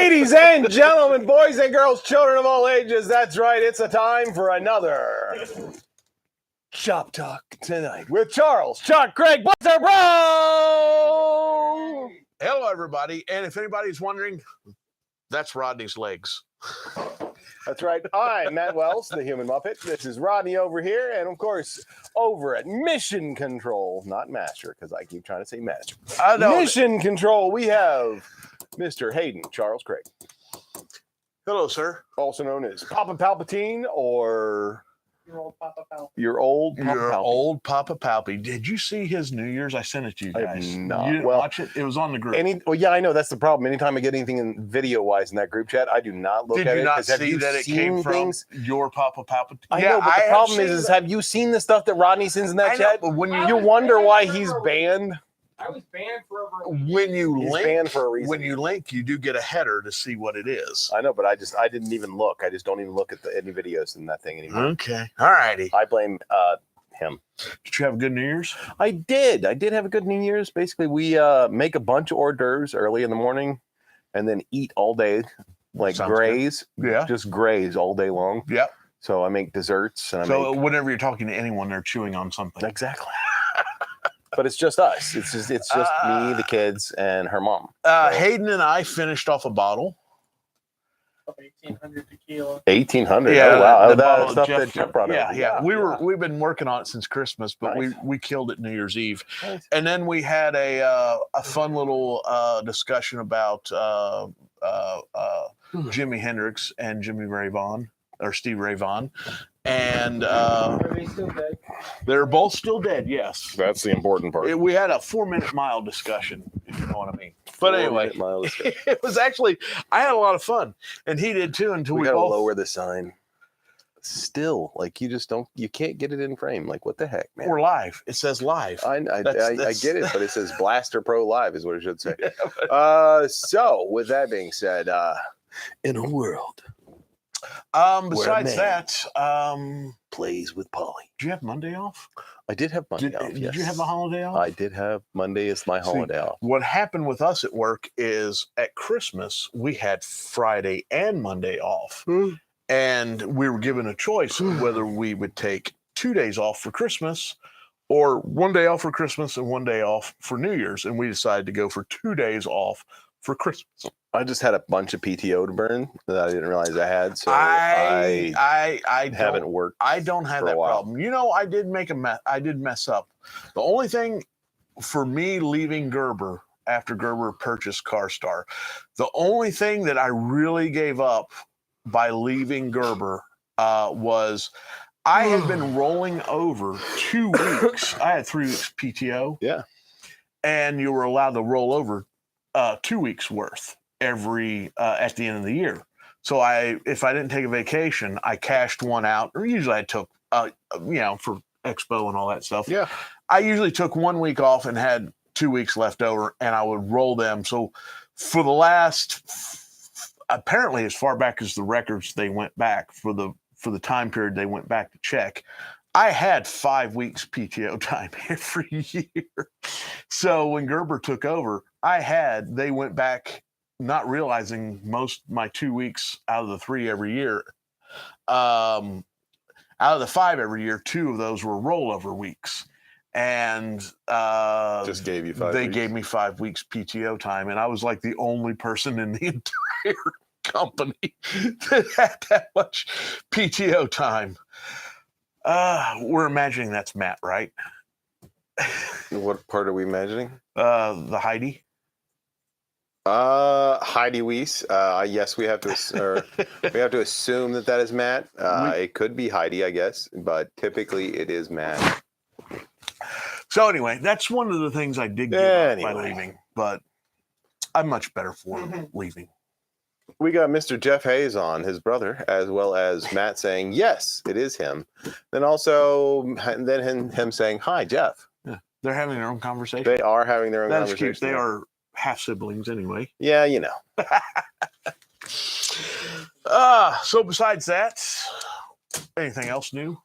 Ladies and gentlemen, boys and girls, children of all ages, that's right, it's a time for another Shop Talk tonight with Charles, Chuck, Greg, BlasterPro! Hello, everybody. And if anybody's wondering, that's Rodney's legs. That's right. I'm Matt Wells, the Human Muppet. This is Rodney over here. And, of course, over at Mission Control, not Master, because I keep trying to say Master. Mission Control, we have Mr. Hayden Charles Craig. Hello, sir. Also known as Papa Palpatine or... Your old Papa Palpy. Your old Papa Palpy. Did you see his New Year's? I sent it to you guys. No. You didn't watch it? It was on the group. Well, yeah, I know. That's the problem. Anytime I get anything in video-wise in that group chat, I do not look at it. Did you not see that it came from your Papa Palpatine? I know, but the problem is have you seen the stuff that Rodney sends in that chat? But when you wonder why he's banned. I was banned for over a week. He's banned for a reason. When you link, you do get a header to see what it is. I know, but I didn't even look. I just don't even look at any videos in that thing anymore. Okay. All righty. I blame him. Did you have a good New Year's? I did have a good New Year's. Basically, we make a bunch of hors d'oeuvres early in the morning and then eat all day, like graze. Good. Yeah. Just graze all day long. Yep. So I make desserts. And whenever you're talking to anyone, they're chewing on something. Exactly. But it's just us. It's just me, the kids, and her mom. Hayden and I finished off a bottle of 1800 tequila. 1800. Yeah, oh wow, that stuff that Jeff brought up. Yeah. We've been working on it since Christmas, but nice. we killed it New Year's Eve, Nice. And then we had a fun little discussion about Jimi Hendrix and Jimmy Ray Vaughan or Steve Ray Vaughan. And Are they still dead? They're both still dead, yes. That's the important part. We had a 4-minute mile discussion, if you know what I mean. But anyway, it was actually, I had a lot of fun. And he did too until we gotta both lower the sign. Still, like you can't get it in frame. Like what the heck, man? We're live. It says live. I get it, but it says BlasterPro Live is what it should say. Yeah, so with that being said, in a world. Besides that, plays with Polly. Do you have Monday off? I did have Monday off. Did you have a holiday off? I did have Monday as my holiday off. What happened with us at work is at Christmas, we had Friday and Monday off. And we were given a choice of whether we would take 2 days off for Christmas or 1 day off for Christmas and 1 day off for New Year's. And we decided to go for 2 days off for Christmas. I just had a bunch of PTO to burn that I didn't realize I had. So I haven't worked. I don't have that problem. You know, I did mess up. The only thing for me leaving Gerber after Gerber purchased CarStar, the only thing that I really gave up by leaving Gerber was I had been rolling over 2 weeks. I had 3 weeks PTO. Yeah. And you were allowed to roll over 2 weeks worth every at the end of the year. So if I didn't take a vacation, I cashed one out, or usually I took for Expo and all that stuff. Yeah. I usually took 1 week off and had 2 weeks left over, and I would roll them. So for the last, apparently as far back as the records they went back for the time period they went back to check, I had 5 weeks PTO time every year. So when Gerber took over, they went back not realizing my 2 weeks out of the 3 every year. Out of the 5 every year, 2 of those were rollover weeks. And just gave you 5 They weeks. gave me 5 weeks PTO time. And I was like the only person in the entire company that had that much PTO time. We're imagining that's Matt, right? What part are we imagining? The Heidi. Heidi Weiss. Yes, we have to assume that is Matt. It could be Heidi, I guess, but typically it is Matt. So anyway, that's one of the things I did get by leaving, but I'm much better for leaving. We got Mr. Jeff Hayes on, his brother, as well as Matt saying, yes, it is him. Then him saying, hi, Jeff. Yeah, they're having their own conversation. They are having their own conversation. Cute. They are half siblings anyway. Yeah, you know. So besides that, anything else new?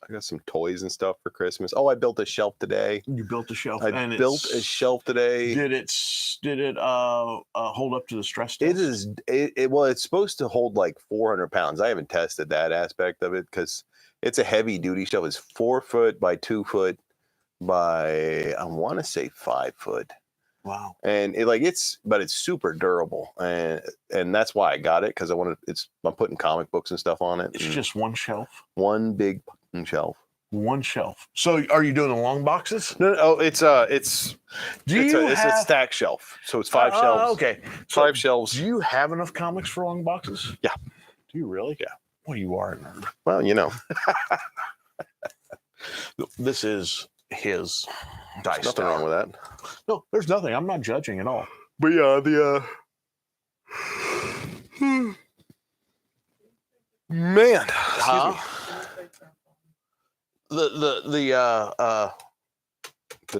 I got some toys and stuff for Christmas. Oh, I built a shelf today. You built a shelf. I built a shelf today. Did it hold up to the stress test? It is. Well, it's supposed to hold like 400 pounds. I haven't tested that aspect of it because it's a heavy duty shelf. It's 4 foot by 2 foot by, I want to say 5 foot. Wow. And but it's super durable, and that's why I got it, because I'm putting comic books and stuff on it. It's just one shelf. One big shelf. One shelf. So are you doing the long boxes? No, it's a stack shelf. So it's 5 shelves. Okay. So 5 shelves. Do you have enough comics for long boxes? Yeah. Do you really? Yeah. Well, you are a nerd. Well, This is his dice. Nothing wrong with that. No, there's nothing. I'm not judging at all. But yeah, man. Huh? The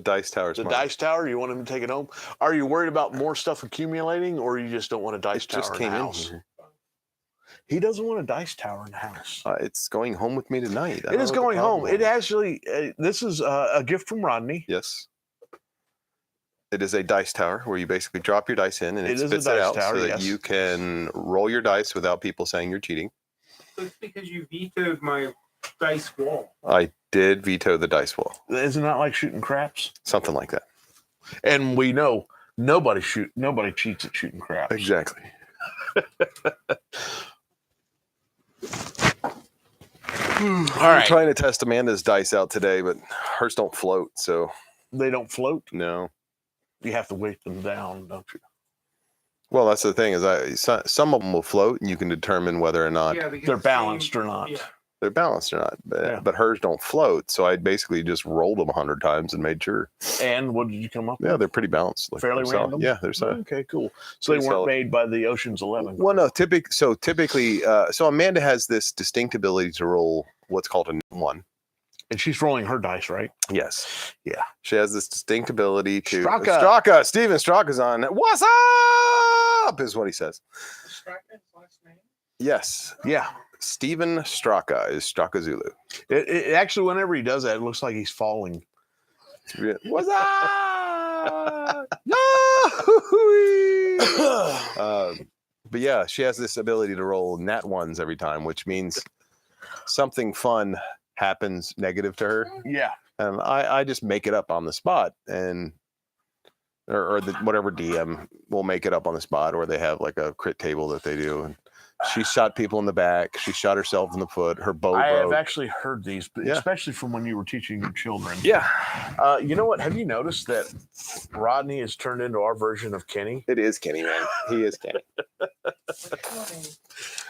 dice tower. The dice tower. You want him to take it home? Are you worried about more stuff accumulating, or you just don't want a dice tower just in came the in house? here. He doesn't want a dice tower in the house. It's going home with me tonight. It is going home. It actually. This is a gift from Rodney. Yes. It is a dice tower where you basically drop your dice in and it spits it out so that you can roll your dice without people saying you're cheating. It's because you vetoed my dice wall. I did veto the dice wall. Isn't that like shooting craps? Something like that. And we know nobody cheats at shooting craps. Exactly. All I'm right. trying to test Amanda's dice out today, but hers don't float, so They don't float. no. You have to weight them down, don't you? Well, that's the thing is some of them will float, and you can determine whether or not They're balanced or not. Yeah. they're balanced or not. But hers don't float, so I basically just rolled them 100 times and made sure. And what did you come up with? Yeah, they're pretty balanced. Fairly they're solid. random? Yeah, they're solid. Okay, cool. So they Pretty weren't solid. made by the Ocean's 11. Well, no, typically, so Amanda has this distinct ability to roll what's called a one. And she's rolling her dice, right? Yes. Yeah. She has this distinct ability to Straka. Steven Straka's on. What's up? Is what he says. Straka's last name? Yes. Yeah. Steven Straka is Straka Zulu. It actually, whenever he does that, it looks like he's falling. What's up? But yeah, she has this ability to roll nat ones every time, which means something fun happens negative to her. Yeah. And I just make it up on the spot, and or whatever DM will make it up on the spot, or they have like a crit table that they do. And she shot people in the back. She shot herself in the foot. Her bow I broke. have actually heard these, but especially from when you were teaching your children. Yeah. You know what? Have you noticed that Rodney has turned into our version of Kenny? It is Kenny, man. He is Kenny.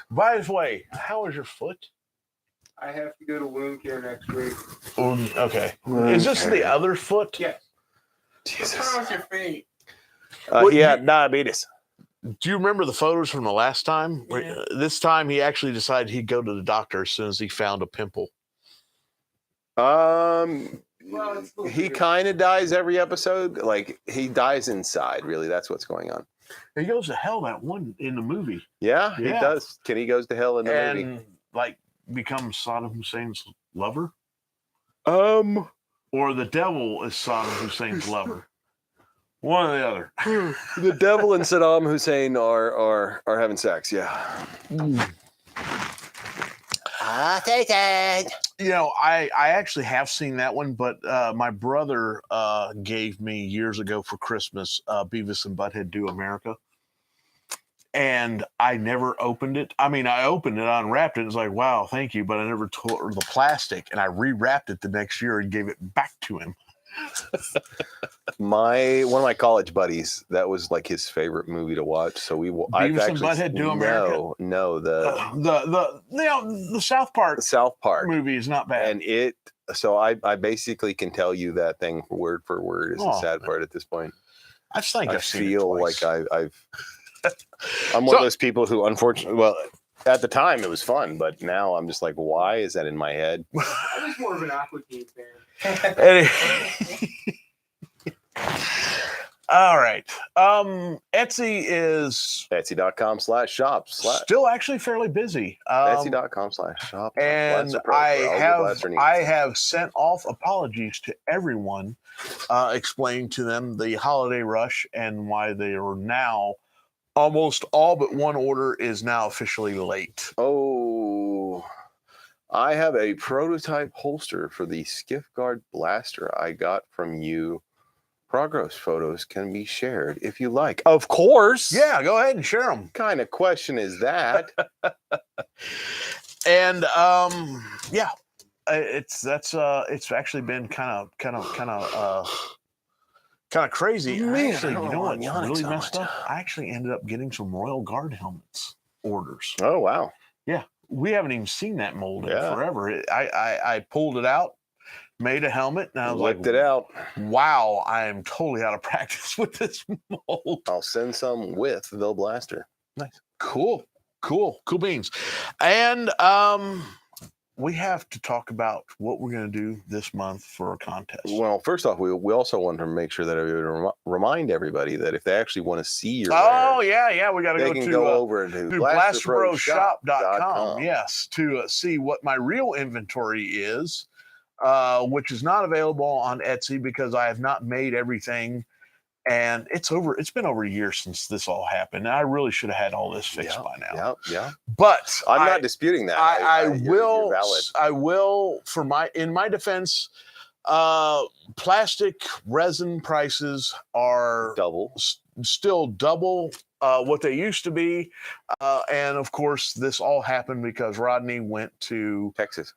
By the way, how is your foot? I have to go to wound care next week. Okay. Is this the other foot? Yes. Jesus. What's wrong with your feet? Diabetes. Do you remember the photos from the last time? Yeah. This time he actually decided he'd go to the doctor as soon as he found a pimple. He kind of dies every episode. Like he dies inside. Really, that's what's going on. He goes to hell that one in the movie. Yeah, he Yeah. does. Kenny goes to hell in the And movie. like becomes Saddam Hussein's lover, or the devil is Saddam Hussein's lover. One or the other. The devil and Saddam Hussein are having sex. Yeah. You know, I actually have seen that one, but my brother gave me years ago for Christmas Beavis and Butthead Do America. And I never opened it. I mean, I opened it, unwrapped it. It's like, wow, thank you. But I never tore the plastic. And I rewrapped it the next year and gave it back to him. One of my college buddies, that was like his favorite movie to watch. So Beavis and Butthead Do America. No, the South Park South Park movie is not bad. and so I basically can tell you that thing word for word. Is the sad part at this point. I think I I've seen it feel twice. like I'm one of those people who, unfortunately, well, at the time it was fun, but now I'm just like, why is that in my head? I was more of an Aqua Teen fan. All right. Etsy is Etsy.com/shop. still actually fairly busy. Etsy.com/shop. And I have sent off apologies to everyone, explaining to them the holiday rush and why they are now almost all but one order is now officially late. Oh, I have a prototype holster for the Skiff Guard blaster I got from you. Progress photos can be shared if you like. Of course. Yeah, go ahead and share them. What kind of question is that? And yeah, it's actually been kind of crazy. Man, Actually, you know what really so messed much. up? I actually ended up getting some Royal Guard helmets orders. Oh wow. Yeah, we haven't even seen that mold in Yeah. forever. I pulled it out, made a helmet, and I was Licked like, it out. wow, I am totally out of practice with this mold. I'll send some with the blaster. Nice. Cool beans. And we have to talk about what we're going to do this month for a contest. Well, first off, we also want to make sure that we would remind everybody that if they actually want to see your wares, we got to they go can to go over to BlasterPro'sShop.com. Yes, to see what my real inventory is, which is not available on Etsy because I have not made everything. And it's been over a year since this all happened. I really should have had all this fixed by now. Yeah. But I'm not disputing that. I you're valid. I will, in my defense, plastic resin prices are still double what they used to be. And of course, this all happened because Rodney went to Texas.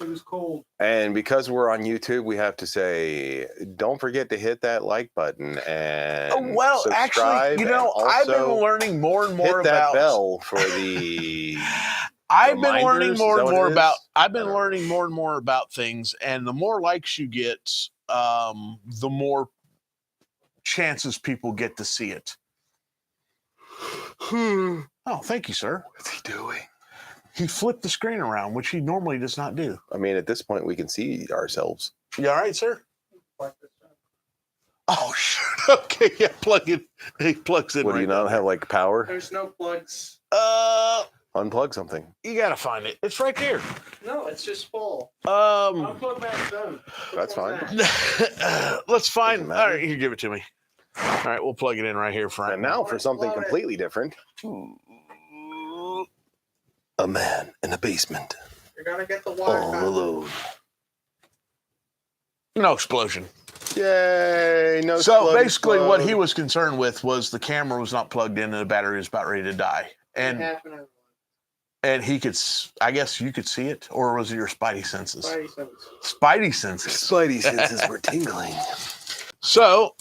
It was cold. And because we're on YouTube, we have to say, don't forget to hit that like button and actually, I've been learning more and more hit about that bell for the. I've been learning more and more about. I've been learning more and more about things, and the more likes you get, the more chances people get to see it. Oh, thank you, sir. What's he doing? He flipped the screen around, which he normally does not do. I mean, at this point, we can see ourselves. You all right, sir? Oh, shit. Okay, yeah, plug it. He plugs in. What, do you not have like power? There's no plugs. Unplug something. You gotta find it. It's right there. No, it's just full. Unplug that phone. That's fine. Let's find. All right, you give it to me. All right, we'll plug it in right here, Frank. And now for something completely different. A man in a basement. You're gonna get the water. All alone. No explosion. Yay! No. So basically, what he was concerned with was the camera was not plugged in and the battery was about ready to die. And he could, I guess you could see it, or was it your spidey senses? Spidey senses. Spidey senses were tingling. So,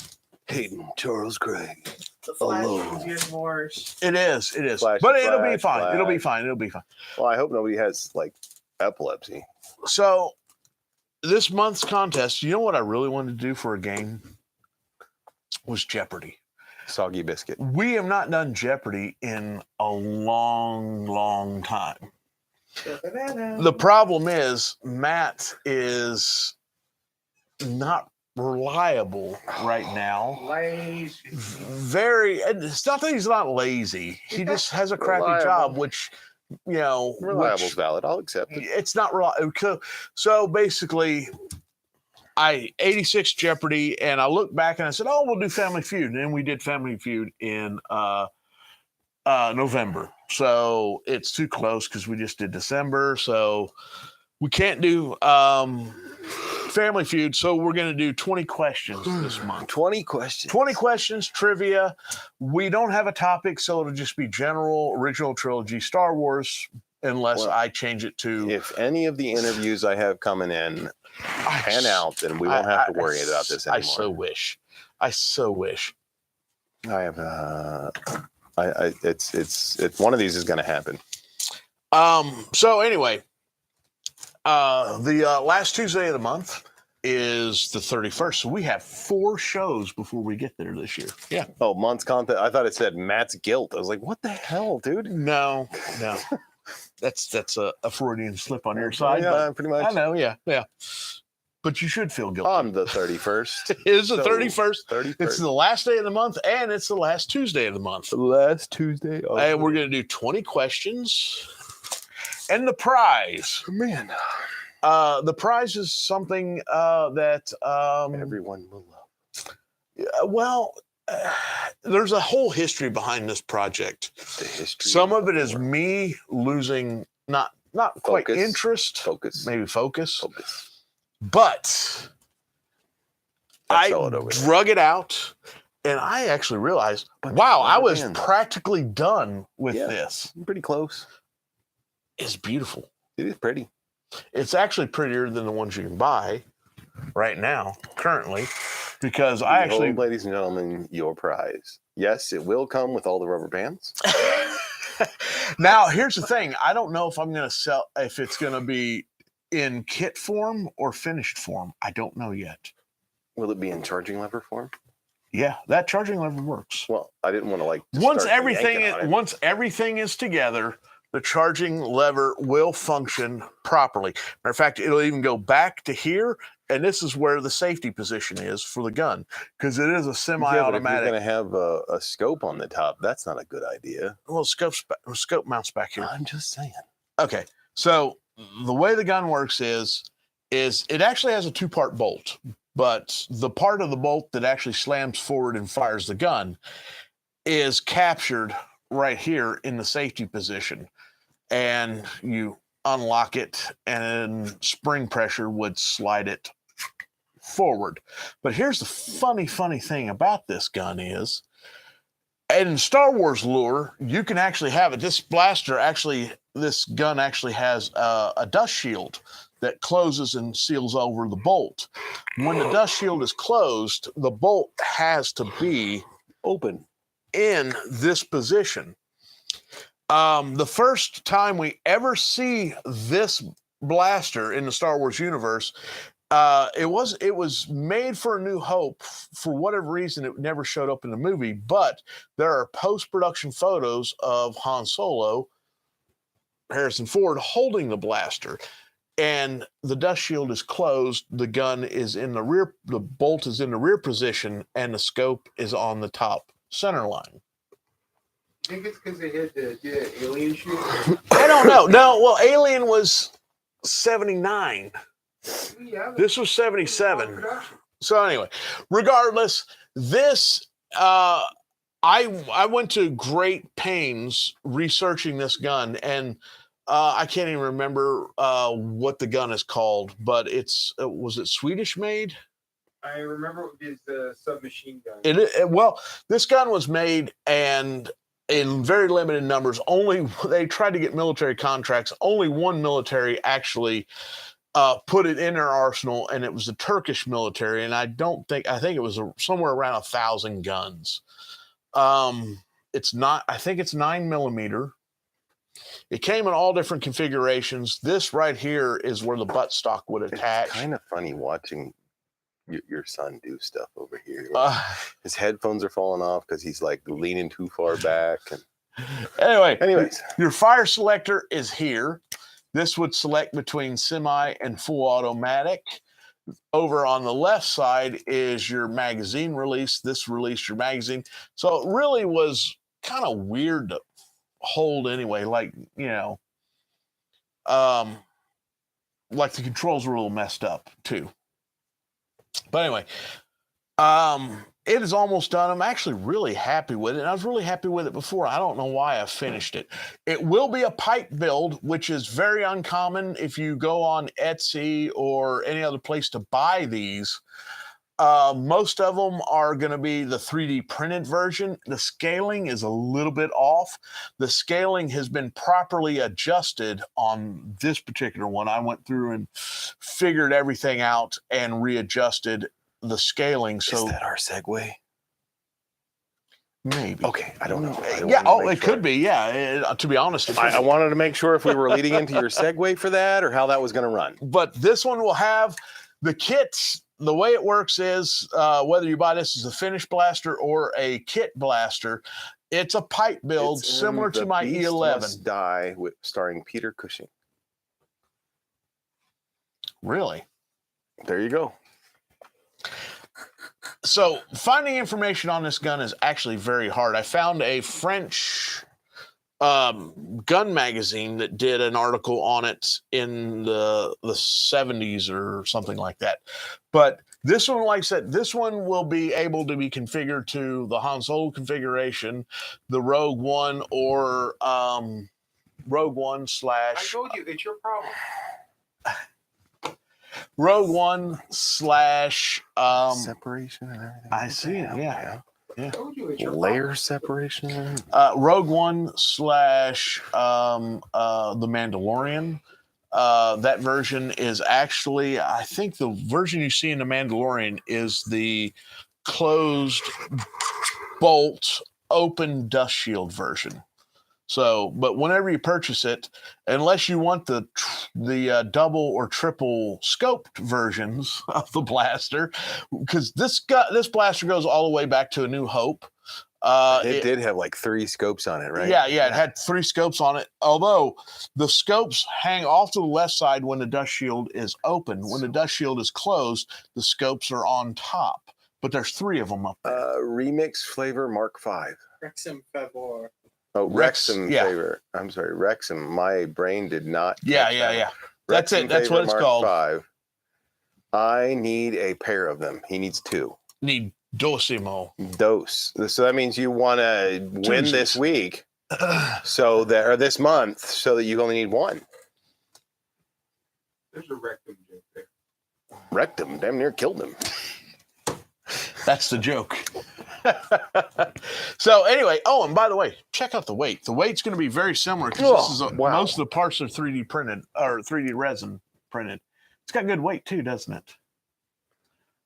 Hayden Charles Craig. The flash is getting worse. It is. Flash, but it'll be fine. Flash. It'll be fine. It'll be fine. Well, I hope nobody has like epilepsy. So, this month's contest, you know what I really wanted to do for a game? Was Jeopardy. Soggy biscuit. We have not done Jeopardy in a long, long time. The problem is Matt is not reliable right now. Lazy. It's not that he's not lazy. He just has a crappy job, which, reliable's valid. I'll accept it. It's not reliable. So basically, 86 Jeopardy, and I looked back and I said, "Oh, we'll do Family Feud," and then we did Family Feud in November. So it's too close because we just did December. So we can't do Family Feud. So we're going to do 20 questions this month. 20 questions. 20 questions, trivia. We don't have a topic, so it'll just be general, original trilogy, Star Wars, unless I change it to. If any of the interviews I have coming in pan out, then we won't have to worry about this anymore. I so wish. I have it's one of these is going to happen. So anyway, the last Tuesday of the month is the 31st. So we have 4 shows before we get there this year. Yeah. Oh, month's content. I thought it said Matt's guilt. I was like, what the hell, dude? No. That's a Freudian slip on your side. Yeah, pretty much. I know. Yeah. but you should feel guilty. On the 31st. It is the So, 31st. 31st. It's the last day of the month, and it's the last Tuesday of the month. The last Tuesday. And we're going to do 20 questions. And the prize. Man. The prize is something that everyone will love. Well, there's a whole history behind this project. The history. Some of it is me losing not quite interest, maybe focus. But I drug it out, and I actually realized, wow, I was practically done with this. Pretty close. It's beautiful. It is pretty. It's actually prettier than the ones you can buy right now, currently, because ladies and gentlemen, your prize. Yes, it will come with all the rubber bands. Now, here's the thing. I don't know if I'm going to sell, if it's going to be in kit form or finished form. I don't know yet. Will it be in charging lever form? Yeah, that charging lever works. Well, I didn't want to once everything is together, the charging lever will function properly. Matter of fact, it'll even go back to here, and this is where the safety position is for the gun, because it is a semi-automatic. Yeah, if you're going to have a scope on the top, that's not a good idea. Well, scope mounts back here. I'm just saying. Okay, so the way the gun works is it actually has a two-part bolt, but the part of the bolt that actually slams forward and fires the gun is captured right here in the safety position, and you unlock it, and spring pressure would slide it forward. But here's the funny thing about this gun is, in Star Wars lore, you can actually have it. This gun actually has a dust shield that closes and seals over the bolt. When the dust shield is closed, the bolt has to be open in this position. The first time we ever see this blaster in the Star Wars universe, it was made for A New Hope. For whatever reason, it never showed up in the movie, but there are post-production photos of Han Solo, Harrison Ford, holding the blaster, and the dust shield is closed. The gun is in the rear, the bolt is in the rear position, and the scope is on the top center line. I think it's because they had to do that Alien shoot. I don't know. No, well, Alien was 79. Yeah, this was 77. So anyway, regardless, this I went to great pains researching this gun, and I can't even remember what the gun is called, but was it Swedish made? I remember it was the submachine gun. Well, this gun was made and in very limited numbers. They tried to get military contracts. Only one military actually put it in their arsenal, and it was the Turkish military. And I think it was somewhere around 1,000 guns. It's not. I think it's 9mm. It came in all different configurations. This right here is where the buttstock would attach. It's kind of funny watching your son do stuff over here. His headphones are falling off because he's leaning too far back. Anyways, your fire selector is here. This would select between semi and full automatic. Over on the left side is your magazine release. This released your magazine. So it really was kind of weird to hold anyway. The controls were a little messed up too. But anyway, it is almost done. I'm actually really happy with it. And I was really happy with it before. I don't know why I finished it. It will be a pipe build, which is very uncommon if you go on Etsy or any other place to buy these. Most of them are going to be the 3D printed version. The scaling is a little bit off. The scaling has been properly adjusted on this particular one. I went through and figured everything out and readjusted the scaling. So is that our segue? Maybe. Okay, I don't know. It could be. Yeah, to be honest, I wanted to make sure if we were leading into your segue for that or how that was going to run. But this one will have the kits. The way it works is whether you buy this as a finished blaster or a kit blaster, it's a pipe build similar to my E11. Must Die starring Peter Cushing. Really? There you go. So finding information on this gun is actually very hard. I found a French gun magazine that did an article on it in the 70s or something like that. But this one, like I said, this one will be able to be configured to the Han Solo configuration, the Rogue One, or Rogue One slash. I told you, it's your problem. Rogue One slash Separation and everything. I see it. Yeah. I told you, it's your Layer separation. Rogue One slash The Mandalorian. That version is actually, I think the version you see in The Mandalorian is the closed bolt open dust shield version. So, but whenever you purchase it, unless you want the double or triple scoped versions of the blaster, because this blaster goes all the way back to A New Hope. It did have like 3 scopes on it, right? Yeah, it had 3 scopes on it. Although the scopes hang off to the left side when the dust shield is open. When the dust shield is closed, the scopes are on top. But there's 3 of them up there. Remix flavor Mark V. Wrexham Favor. Oh, Wrexham yeah. flavor. I'm sorry, Wrexham. My brain did not. Yeah. That's Wrexham it. That's what it's Mark called. V. I need a pair of them. He needs 2. Need Dosimo. Dose. So that means you want to win this week, or this month, so that you only need 1. There's a rectum joke there. Rectum, damn near killed him. That's the joke. So anyway, and by the way, check out the weight. The weight's going to be very similar because most of the parts are 3D printed or 3D resin printed. It's got good weight too, doesn't it?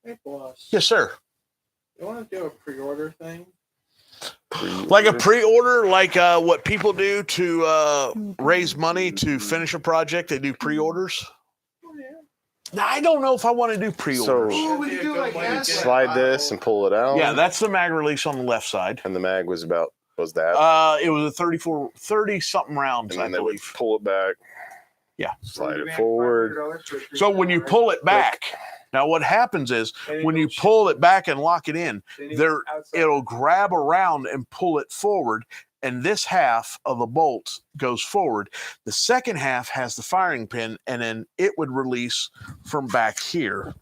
Hey, boss. Yes, sir. You want to do a pre-order thing? Like a pre-order, like what people do to raise money to finish a project. They do pre-orders. Oh, yeah. Now, I don't know if I want to do pre-orders. Oh, we can do like that. Slide this and pull it out. Yeah, that's the mag release on the left side. And the mag was that? It was a 30-something rounds, and then I they would believe. pull it back. Yeah. Slide it forward. So when you pull it back, now what happens is when you pull it back and lock it in, it'll grab around and pull it forward, and this half of the bolt goes forward. The second half has the firing pin, and then it would release from back here.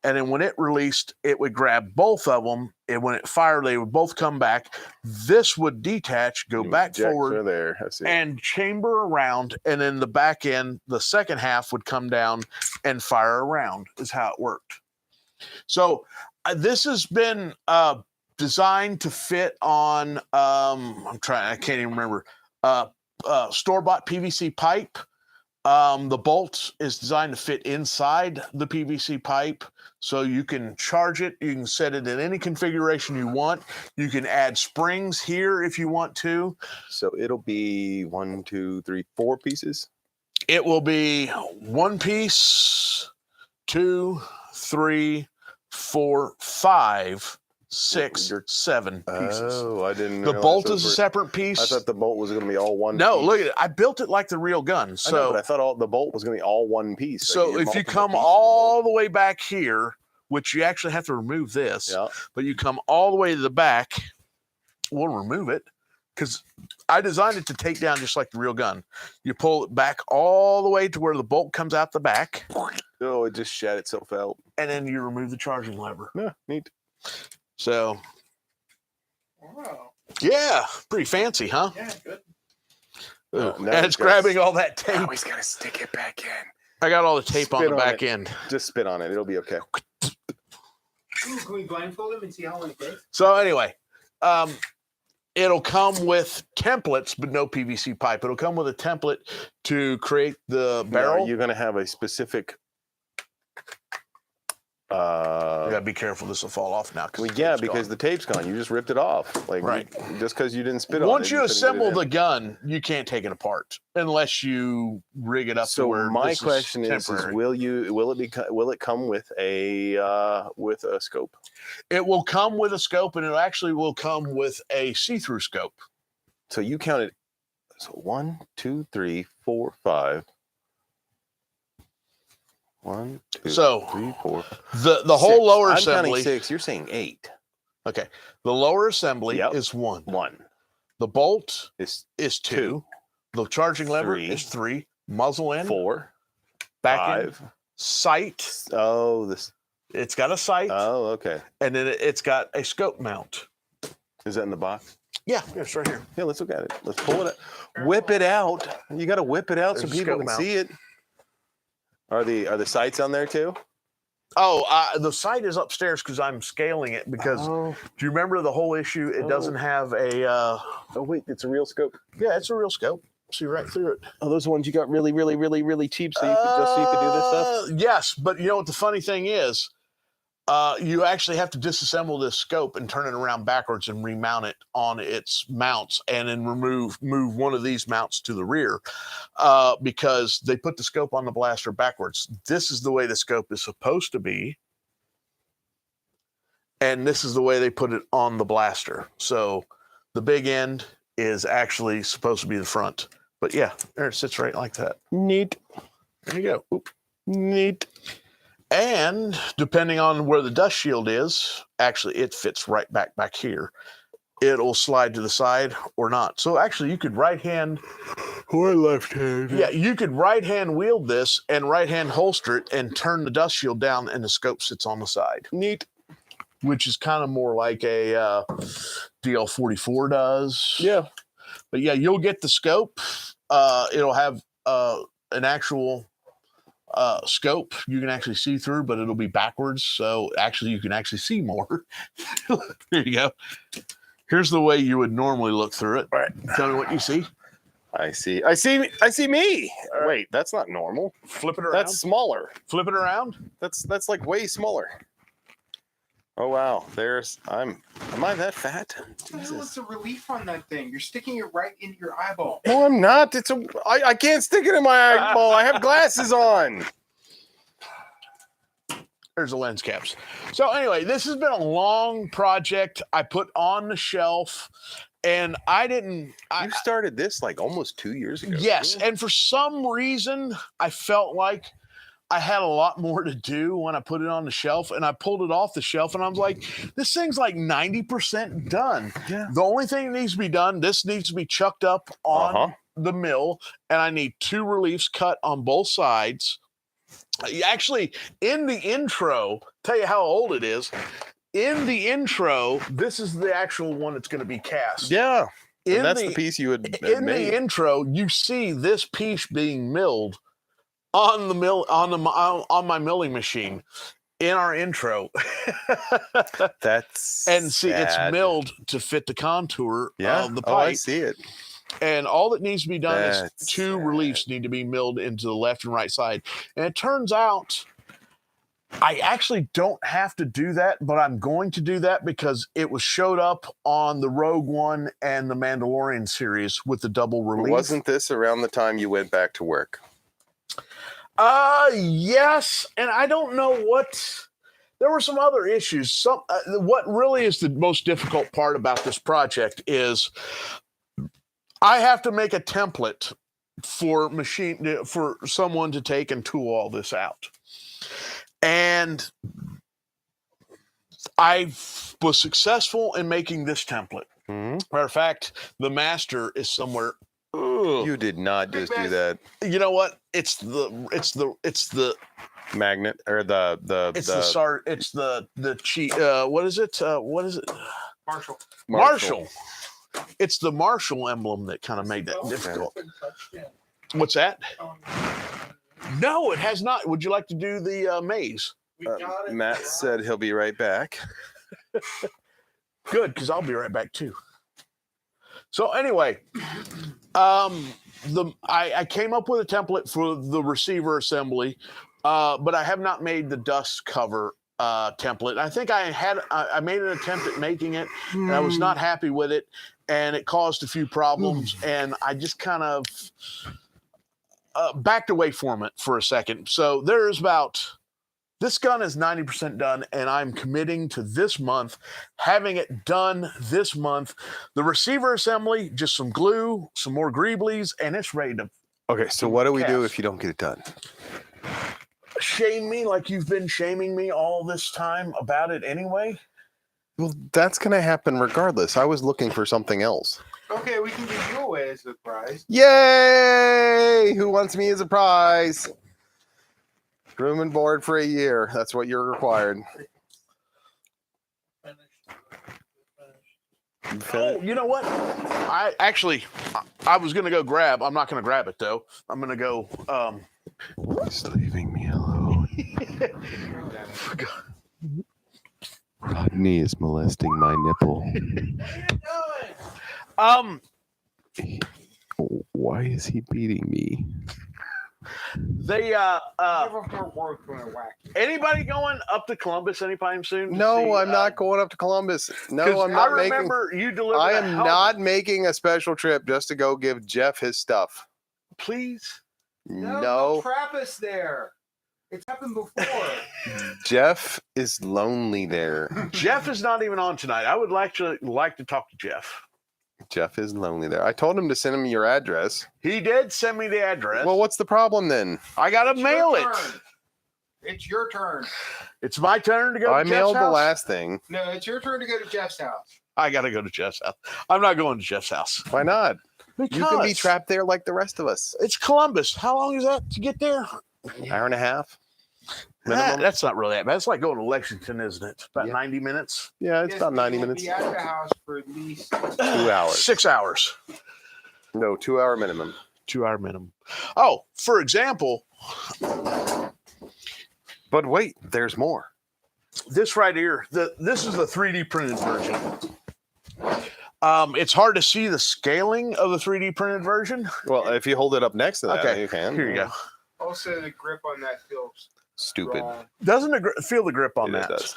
And then when it released, it would grab both of them, and when it fired, they would both come back. This would detach, go back forward, there. and chamber around, and then the back end, the second half would come down and fire around, is how it worked. So this has been designed to fit on, I can't even remember, store-bought PVC pipe. The bolt is designed to fit inside the PVC pipe, so you can charge it. You can set it in any configuration you want. You can add springs here if you want to. So it'll be 1, 2, 3, 4 pieces. It will be 1 piece, 2, 3, 4, 5, 6, 7 pieces. Oh, I didn't. The bolt is a separate piece. I thought the bolt was going to be all one. No, piece. look at it. I built it like the real gun. So, I know, but I thought the bolt was going to be all one piece. So if you come all the way back here, which you actually have to remove this, but you come all the way to the back, we'll remove it because I designed it to take down just like the real gun. You pull it back all the way to where the bolt comes out the back. Oh, it just shat itself out. And then you remove the charging lever. Yeah, neat. So, Wow. yeah, pretty fancy, huh? Yeah, good. And it's grabbing all that tape. Now he's got to stick it back in. I got all the tape on the back end. Just spit on it. It'll be okay. Ooh, can we blindfold him and see how long it takes? So anyway, it'll come with templates, but no PVC pipe. It'll come with a template to create the barrel. You're going to have a specific... you gotta be careful. This will fall off now. Because the tape's gone. You just ripped it off. Right. Just because you didn't spit on it. Once you assemble the gun, you can't take it apart unless you rig it up. So to where my question is will it come with a scope? It will come with a scope, and it actually will come with a see-through scope. So you counted. So 1, 2, 3, 4, 5. 1, 2, So 3, 4. the whole lower I'm assembly. counting 6. You're saying 8. Okay. The lower assembly Yep. is 1. 1 The bolt is is 2. The charging lever is 3. Muzzle end, 4, back end, 5. sight. Oh, this. It's got a sight. Oh, okay. And then it's got a scope mount. Is that in the box? Yeah, it's right here. Yeah, let's look at it. Let's pull it out. Whip it out. You got to whip it out so There's a people scope can mount. see it. Are the sights on there too? Oh, the sight is upstairs because I'm scaling it because do you remember the whole issue? It doesn't have a. Oh wait, it's a real scope. Yeah, it's a real scope. See right through it. Oh, those ones you got really, really, really, really cheap, so you could do this stuff. Yes, but you know what the funny thing is? You actually have to disassemble this scope and turn it around backwards and remount it on its mounts, and then move one of these mounts to the rear because they put the scope on the blaster backwards. This is the way the scope is supposed to be, and this is the way they put it on the blaster. So the big end is actually supposed to be the front. But yeah, there it sits right like that. Neat. There you go. Oop. Neat. And depending on where the dust shield is, actually it fits right back here. It'll slide to the side or not. So actually you could right hand or left hand. Yeah, you could right hand wield this and right hand holster it and turn the dust shield down and the scope sits on the side. Neat. Which is kind of more like a DL44 does. Yeah. But yeah, you'll get the scope. It'll have an actual scope you can actually see through, but it'll be backwards. So actually, you can actually see more. There you go. Here's the way you would normally look through it. All right. Tell me what you see. I see me. Right. Wait, that's not normal. Flip it around. That's smaller. Flip it around. That's like way smaller. Oh wow, am I that fat? What's the relief on that thing? You're sticking it right into your eyeball. No, I'm not. I can't stick it in my eyeball. I have glasses on. There's the lens caps. So anyway, this has been a long project I put on the shelf, and you started this like almost 2 years ago. Yes, and for some reason, I felt like I had a lot more to do when I put it on the shelf, and I pulled it off the shelf, and I was like, this thing's like 90% done. Yeah. The only thing that needs to be done, this needs to be chucked up on the mill, and I need 2 reliefs cut on both sides. Actually, in the intro, tell you how old it is, in the intro, this is the actual one that's going to be cast. Yeah, and that's the piece you had in made. the intro, you see this piece being milled on the mill on my milling machine in our intro. That's and see sad. It's milled to fit the contour of the pipe. Oh, I see it. And all that needs to be done is That's 2 sad. reliefs need to be milled into the left and right side. And it turns out I actually don't have to do that, but I'm going to do that because it was showed up on the Rogue One and the Mandalorian series with the double relief. Wasn't this around the time you went back to work? Yes, and I don't know what. There were some other issues. What really is the most difficult part about this project is I have to make a template for someone to take and tool all this out. And I was successful in making this template. Mm-hmm. Matter of fact, the master is somewhere. You did not just do that. You know what? It's the magnet or the cheat. What is it? What is it? Marshall. It's the Marshall emblem that kind of made that difficult. What's that? No, it has not. Would you like to do the maze? Matt said he'll be right back. Good, because I'll be right back too. So anyway, I came up with a template for the receiver assembly, but I have not made the dust cover template. I think I made an attempt at making it, and I was not happy with it, and it caused a few problems, and I just kind of backed away from it for a second. So this gun is 90% done, and I'm committing to this month, having it done this month. The receiver assembly, just some glue, some more greeblies, and it's ready to. Okay, so what do we do if you don't get it done? shame me like you've been shaming me all this time about it anyway? Well, that's going to happen regardless. I was looking for something else. Okay, we can give you away as a prize. Yay! Who wants me as a prize? Room and board for a year. That's what you're required. Oh, you know what? I was gonna go grab. I'm not gonna grab it though. I'm gonna go. He's leaving me alone. Rodney is molesting my nipple. Why is he beating me? They anybody going up to Columbus anytime soon? No, I'm not going up to Columbus. No, I'm not making. I remember you delivered. I am not making a special trip just to go give Jeff his stuff. Please. No. Trap us there. It's happened before. Jeff is lonely there. Jeff is not even on tonight. I would like to talk to Jeff. Jeff is lonely there. I told him to send him your address. He did send me the address. Well, what's the problem then? I gotta mail it. It's your turn. It's my turn to go. I to mailed Jeff's the house? last thing. No, it's your turn to go to Jeff's house. I gotta go to Jeff's house. I'm not going to Jeff's house. Why not? Because You can be trapped there like the rest of us. It's Columbus. How long is that to get there? Hour and a half. Minimum. That's not really that bad. It's like going to Lexington, isn't it? About 90 minutes. Yeah, it's about 90 You'll minutes. Be at the house for at least 2 hours. 6 hours. No, 2 hour minimum. 2 hour minimum. Oh, for example, But wait, there's more. this right here. This is the 3D printed version. It's hard to see the scaling of the 3D printed version. Well, if you hold it up next to that, Okay, you can. here you go. Also, the grip on that feels Stupid. wrong. Doesn't feel the grip on It that? does.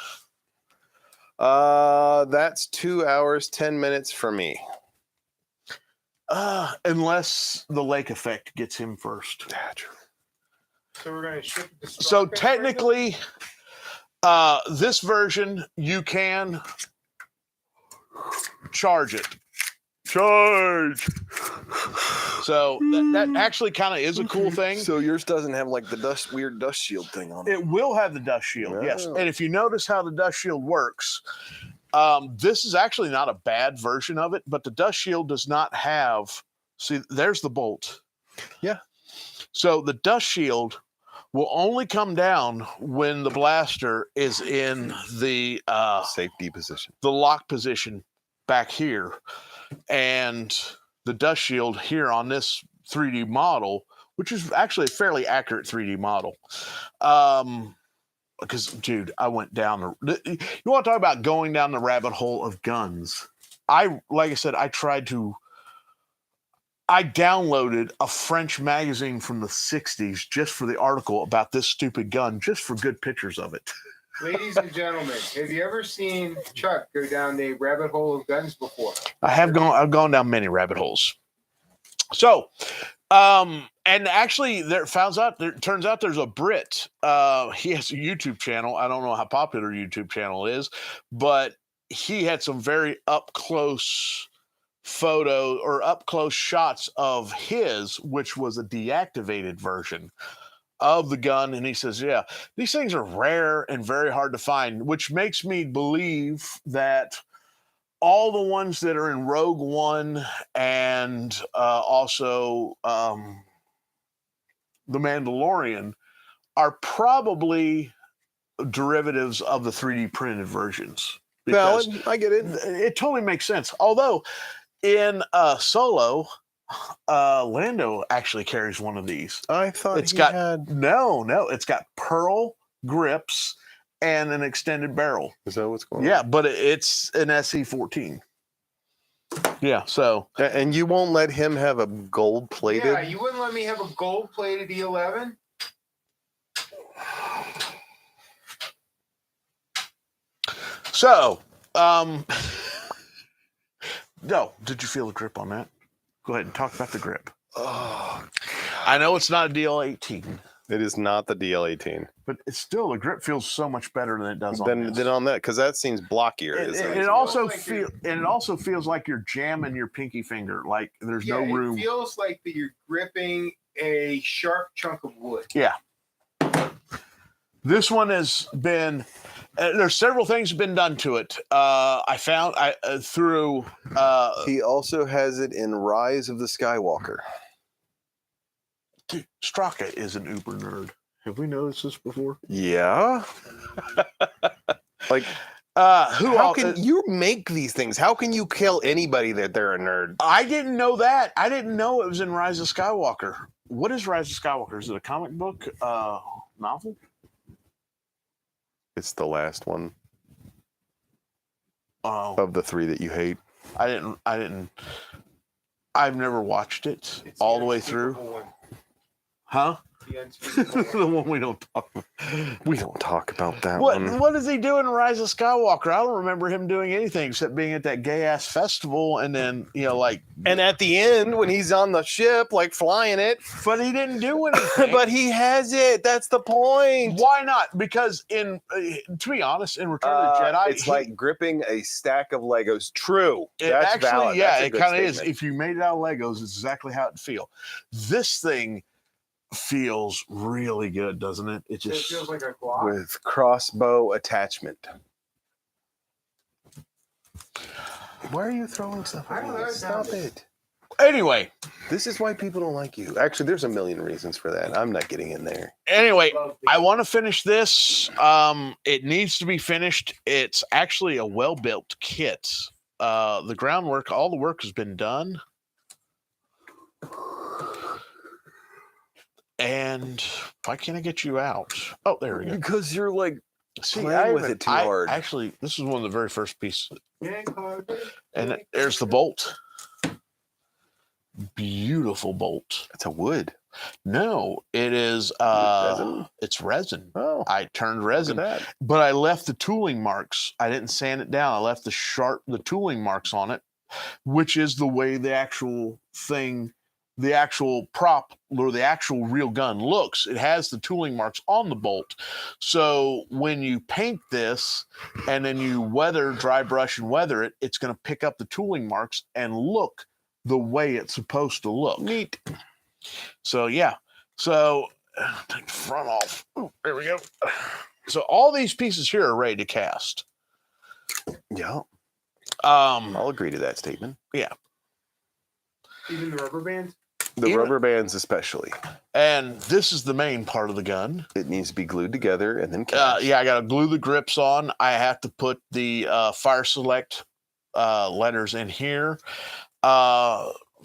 That's 2 hours, 10 minutes for me. Unless the lake effect gets him first. Yeah, true. So we're going to ship it to So Stockton, technically, this version you can charge it. Charge. So that actually kind of is a cool thing. So yours doesn't have like the weird dust shield thing on it. It will have the dust shield, yes. Oh. And if you notice how the dust shield works, this is actually not a bad version of it, but the dust shield does not have. See, there's the bolt. Yeah. So the dust shield will only come down when the blaster is in the Safety position. the lock position back here, and the dust shield here on this 3D model, which is actually a fairly accurate 3D model. Because, dude, I went down you want to talk about going down the rabbit hole of guns? Like I said, I downloaded a French magazine from the 60s just for the article about this stupid gun, just for good pictures of it. Ladies and gentlemen, have you ever seen Chuck go down the rabbit hole of guns before? I've gone down many rabbit holes. So, and actually, turns out there's a Brit. He has a YouTube channel. I don't know how popular YouTube channel is, but he had some very up close photo or up close shots of his, which was a deactivated version of the gun. And he says, yeah, these things are rare and very hard to find, which makes me believe that all the ones that are in Rogue One and also The Mandalorian are probably derivatives of the 3D printed versions. Valid. I get it. It totally makes sense. Although in Solo, Lando actually carries one of these. I thought It's got had... it's got pearl grips and an extended barrel. Is that what's going on? Yeah, but it's an SE14. Yeah, so And you won't let him have a gold plated? Yeah, you wouldn't let me have a gold plated E11? So, no, did you feel the grip on that? Go ahead and talk about the grip. Oh, I know it's not a DL18, it is not the DL18. but it's still, the grip feels so much better than it does on Then this. on that, because that seems blockier. It also feels like you're jamming your pinky finger, like there's no room. It feels like that you're gripping a sharp chunk of wood. Yeah. This one has been. There's several things have been done to it. I found through. He also has it in Rise of the Skywalker. Dude, Straka is an uber nerd. Have we noticed this before? Yeah. Like, how can you make these things? How can you kill anybody that they're a nerd? I didn't know that. I didn't know it was in Rise of Skywalker. What is Rise of Skywalker? Is it a comic book novel? It's the last one Oh, of the 3 that you hate. I didn't. I've never watched it It's all the way through. one. Huh? The unspeakable one. The one we don't talk about. We don't talk about that one. What does he do in Rise of Skywalker? I don't remember him doing anything except being at that gay ass festival and then like. And at the end, when he's on the ship, like flying it, But he didn't do anything. but he has it. That's the point. Why not? Because to be honest, in Return of the Jedi, it's like gripping a stack of Legos. True. It That's actually, valid. yeah, That's a it good kind of is. statement. If you made it out of Legos, it's exactly how it feels. This thing feels really good, doesn't it? It It just feels like a Glock. With crossbow attachment. Why are you throwing stuff I at don't me? know, it Stop sounds- it. Anyway, This is why people don't like you. Actually, there's a million reasons for that. I'm not getting in there. I want to finish this. It needs to be finished. It's actually a well-built kit. The groundwork, all the work has been done. And why can't I get you out? Oh, there we go. Because you're like, See, playing with it too hard. Actually, this is one of the very first pieces. Yeah, Carter. And there's the bolt. Beautiful bolt. it's a wood. No, it is Resin? it's resin. Oh, I turned look resin, at that. but I left the tooling marks. I didn't sand it down. I left the tooling marks on it, which is the way the actual thing, the actual prop or the actual real gun looks. It has the tooling marks on the bolt. So when you paint this and then you dry brush and weather it, it's going to pick up the tooling marks and look the way it's supposed to look. Neat. So yeah. So take the front off. Ooh, there we go. So all these pieces here are ready to cast. Yeah, Um, I'll agree to that statement. Even the rubber bands. The Even- rubber bands, especially, and this is the main part of the gun. it needs to be glued together and then cast. Yeah, I got to glue the grips on. I have to put the fire select letters in here.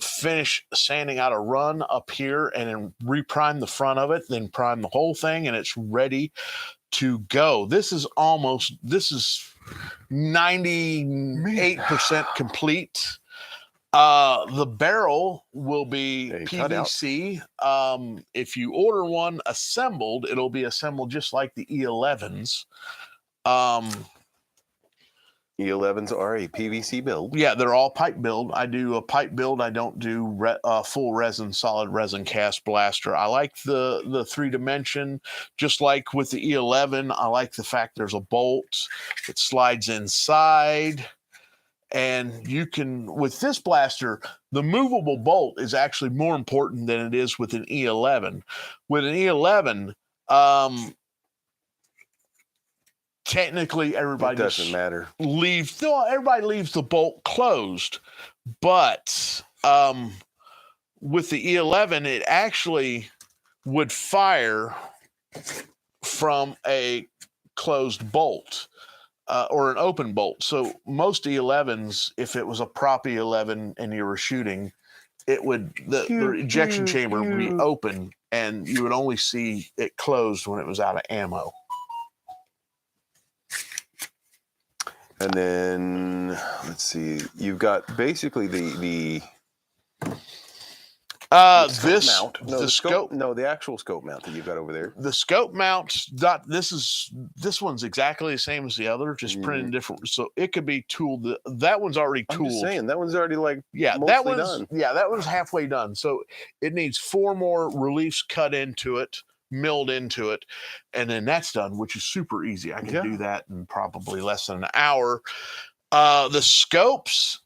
Finish sanding out a run up here and then reprime the front of it, then prime the whole thing, and it's ready to go. This is 98% complete. The barrel will be A cutout. PVC. If you order one assembled, it'll be assembled just like the E11s. E11s are a PVC build. Yeah, they're all pipe build. I do a pipe build. I don't do full resin, solid resin cast blaster. I like the 3-dimension, just like with the E11. I like the fact there's a bolt. It slides inside. And you can, with this blaster, the movable bolt is actually more important than it is with an E11. With an E11, technically everybody It doesn't matter. everybody leaves the bolt closed, but with the E11, it actually would fire from a closed bolt. Or an open bolt. So most E11s, if it was a prop E11 and you were shooting, it would the ejection chamber would be open and you would only see it closed when it was out of ammo. And then let's see, you've got basically the This mount. No, the scope. No, the actual scope mount that you've got over there. The scope mount. This one's exactly the same as the other, just printed different. So it could be tooled. That one's already I'm tooled. just saying that one's already like Yeah, mostly done. that one's halfway done. So it needs 4 more reliefs cut into it, milled into it, and then that's done, which is super easy. I can do that in probably less than an hour. The scopes,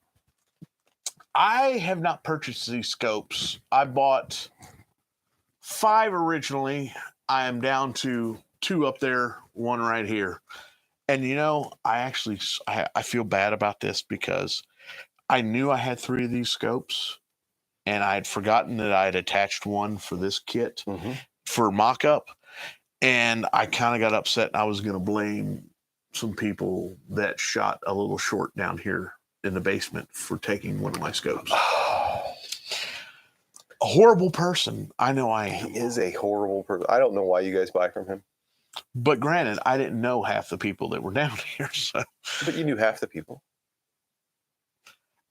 I have not purchased these scopes. I bought 5 originally. I am down to 2 up there, 1 right here. And you know, I feel bad about this because I knew I had 3 of these scopes, and I had forgotten that I had attached 1 for this kit for mock-up, and I kind of got upset. And I was going to blame some people that shot a little short down here in the basement for taking 1 of my scopes. A horrible person. I know I am. He is a horrible person. I don't know why you guys buy from him. But granted, I didn't know half the people that were down here. So, but you knew half the people.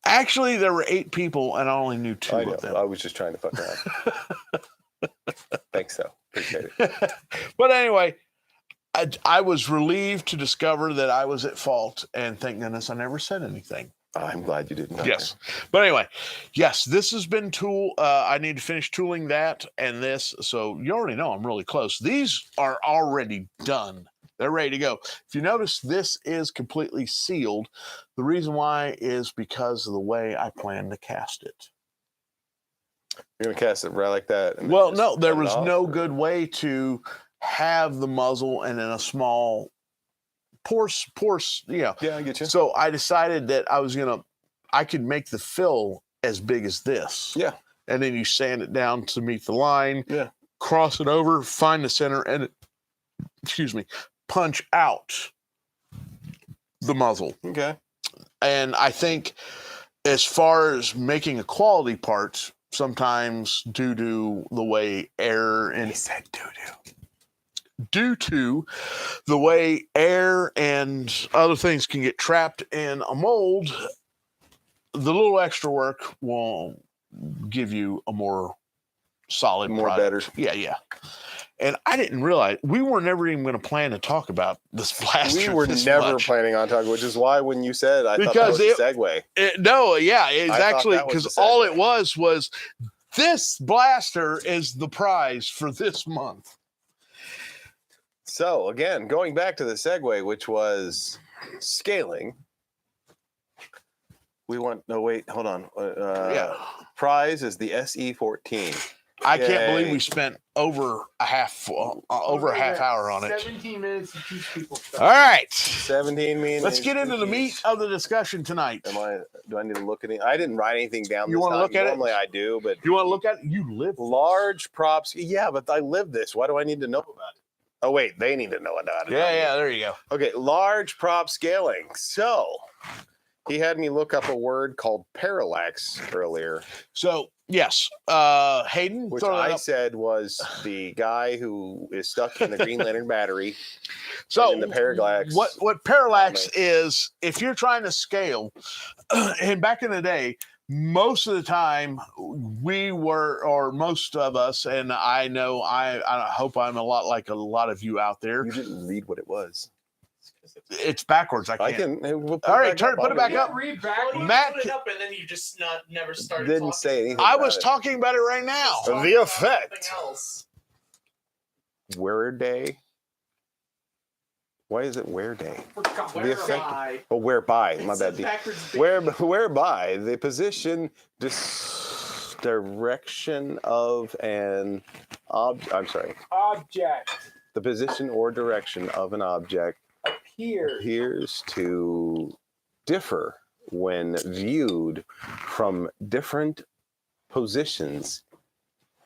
Actually, there were 8 people, and I only knew 2 I know. of them. I was just trying to fuck around. Thanks, though. Appreciate it. But anyway, I was relieved to discover that I was at fault, and thank goodness I never said anything. I'm glad you didn't. Yes. But anyway, yes, this has been tool. I need to finish tooling that and this. So you already know I'm really close. These are already done. They're ready to go. If you notice, this is completely sealed. The reason why is because of the way I plan to cast it. You're going to cast it right like that? Well, no, there was no good way to have the muzzle and then a small pore, Yeah, I get you. So I decided that I could make the fill as big as this. Yeah. And then you sand it down to meet the line. Yeah. Cross it over, find the center, and punch out the muzzle. Okay. And I think as far as making a quality part, sometimes due to the way air and He said doo-doo. Due to the way air and other things can get trapped in a mold, the little extra work will give you a more solid product. Better. Yeah. And I didn't realize we were never even going to plan to talk about this blaster. We were never planning on talking, which is why when you said, I thought that was a segue. It's actually because all it was this blaster is the prize for this month. So again, going back to the segue, which was scaling. Hold on. Prize is the SE14. I can't believe we spent over a half hour on it. 17 minutes to teach people stuff. All right. 17 minutes. Let's get into the meat of the discussion tonight. Do I need to look at it? I didn't write anything down. You want to look at it? Normally I do, but you want to look at it? You live large props. Yeah, but I live this. Why do I need to know about it? Oh wait, they need to know about it. Yeah, there you go. Okay, large prop scaling. So he had me look up a word called parallax earlier. So yes, Hayden, which I said was the guy who is stuck in the Green Lantern battery. So in the parallax. What parallax is? If you're trying to scale, and back in the day, most of the time most of us, and I know I hope I'm a lot like a lot of you out there. You didn't read what it was. It's backwards. I can't. All right, put it back up. Read backwards. Matt, put it up and then you just never started. Didn't say anything. I was talking about it right now. The effect. Else. Wear day. Why is it wear day? The effect. Oh, whereby. My bad. Whereby the position, direction of an object. I'm sorry. Object. The position or direction of an object appears to differ when viewed from different positions,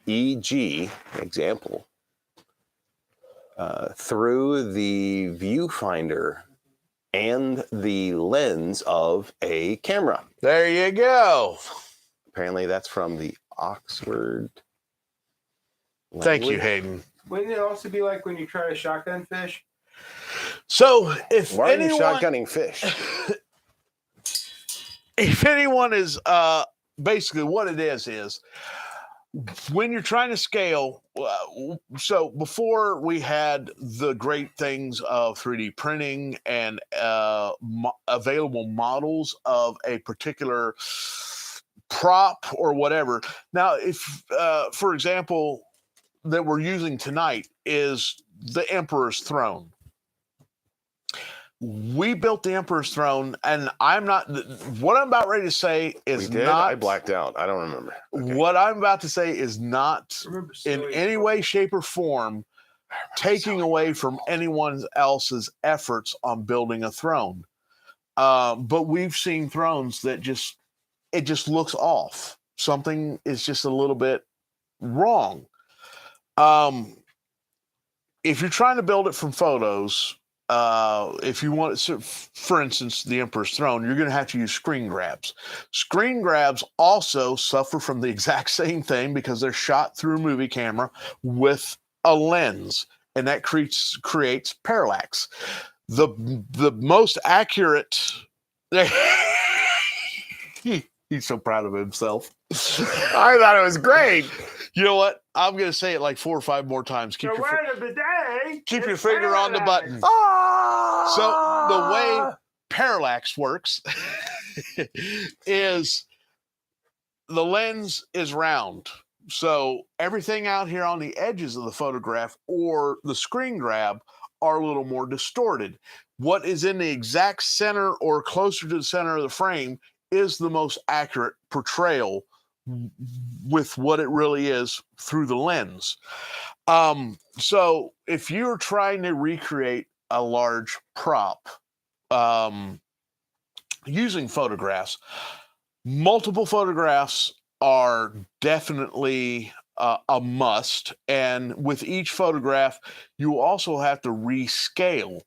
e.g., example, through the viewfinder and the lens of a camera. There you go. Apparently that's from the Oxford language. Thank you, Hayden. Wouldn't it also be like when you try to shotgun fish? So if Why are you shotgunning fish? If anyone is basically what it is when you're trying to scale, so before we had the great things of 3D printing and available models of a particular prop or whatever. Now, if, for example, that we're using tonight is the Emperor's Throne. We built the Emperor's Throne, and what I'm about ready to say is not. I blacked out. I don't remember. Okay. What I'm about to say is not in any way, shape, or form taking away from anyone else's efforts on building a throne. But we've seen thrones that it just looks off. Something is just a little bit wrong. If you're trying to build it from photos, if you want, for instance, the Emperor's Throne, you're going to have to use screen grabs. Screen grabs also suffer from the exact same thing because they're shot through a movie camera with a lens, and that creates parallax. The most accurate. He's so proud of himself. I thought it was great. You know what? I'm going to say it like 4 or 5 more times. Keep your finger on the button. So the way parallax works is the lens is round. So everything out here on the edges of the photograph or the screen grab are a little more distorted. What is in the exact center or closer to the center of the frame is the most accurate portrayal with what it really is through the lens. So if you're trying to recreate a large prop using photographs, multiple photographs are definitely a must. And with each photograph, you also have to rescale.